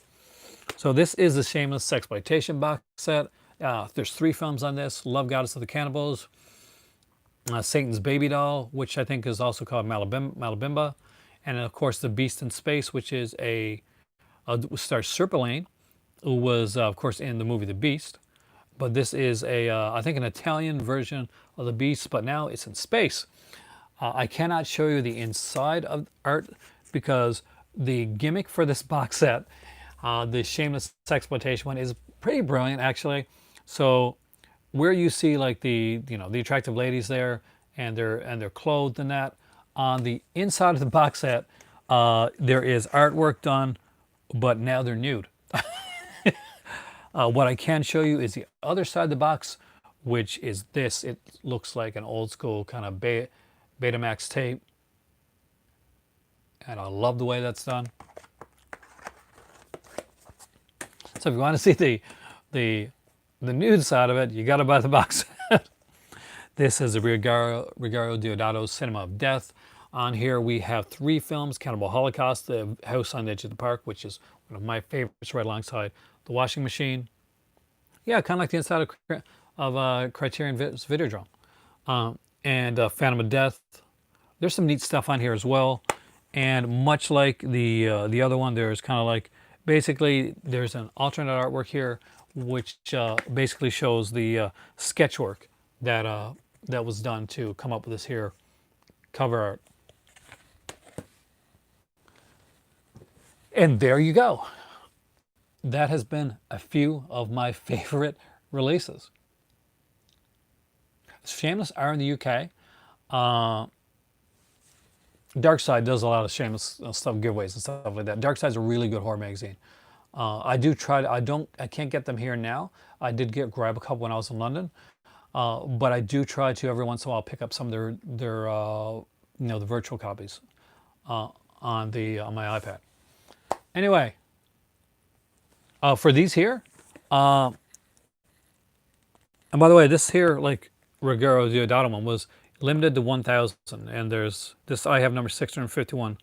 So this is the Shameless Sexploitation box set. There's 3 films on this. Love Goddess of the Cannibals. Satan's Baby Doll, which I think is also called Malabimba. And of course, The Beast in Space, which is stars Serpilane, who was, of course, in the movie The Beast. But this is I think an Italian version of The Beast, but now it's in space. I cannot show you the inside of art because the gimmick for this box set, the Shameless Sexploitation one, is pretty brilliant actually. So where you see like the attractive ladies there and they're clothed in that, on the inside of the box set there is artwork done, but now they're nude. What I can show you is the other side of the box, which is this. It looks like an old school kind of Betamax tape. And I love the way that's done. So if you want to see the nude side of it, you got to buy the box set. This is the Ruggero Deodato's Cinema of Death. On here we have 3 films: Cannibal Holocaust, The House on the Edge of the Park, which is one of my favorites, right alongside The Washing Machine. Yeah, kind of like the inside of Criterion Videodrome. And Phantom of Death. There's some neat stuff on here as well. And much like the other one, there's kind of like, basically there's an alternate artwork here, which basically shows the sketch work that was done to come up with this here cover art. And there you go. That has been a few of my favorite releases. Shameless are in the UK. Dark Side does a lot of Shameless stuff, giveaways and stuff like that. Dark Side's a really good horror magazine. I can't get them here now. I did grab a couple when I was in London, but I do try to every once in a while pick up some of their the virtual copies on my iPad. Anyway, for these here, and by the way, this here, like Ruggero Deodato one, was limited to 1,000, and there's this, I have number 651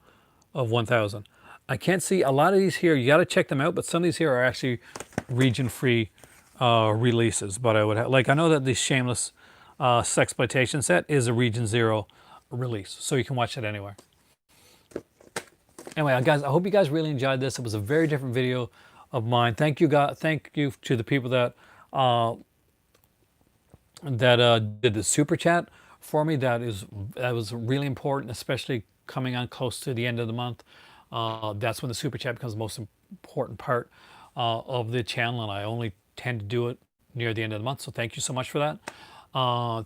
of 1,000. I can't see a lot of these here. You got to check them out, but some of these here are actually region-free releases. But I would I know that the Shameless Sexploitation set is a Region 0 release, so you can watch it anywhere. Anyway, guys, I hope you guys really enjoyed this. It was a very different video of mine. Thank you, guys. Thank you to the people that did the super chat for me. That was really important, especially coming on close to the end of the month. That's when the super chat becomes the most important part of the channel, and I only tend to do it near the end of the month. So thank you so much for that.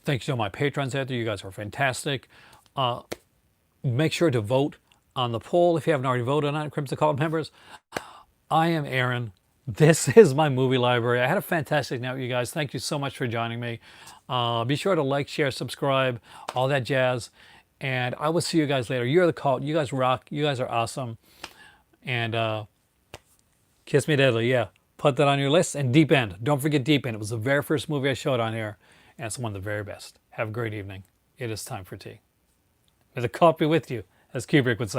Thank you to my patrons out there. You guys are fantastic. Make sure to vote on the poll if you haven't already voted on it, Crimson Cult members. I am Aaron. This is my movie library. I had a fantastic night, you guys. Thank you so much for joining me. Be sure to like, share, subscribe, all that jazz. And I will see you guys later. You're the cult. You guys rock. You guys are awesome. And Kiss Me Deadly. Yeah, put that on your list. And Deep End. Don't forget Deep End. It was the very first movie I showed on here. And it's one of the very best. Have a great evening. It is time for tea. May the cult be with you, as Kubrick would say.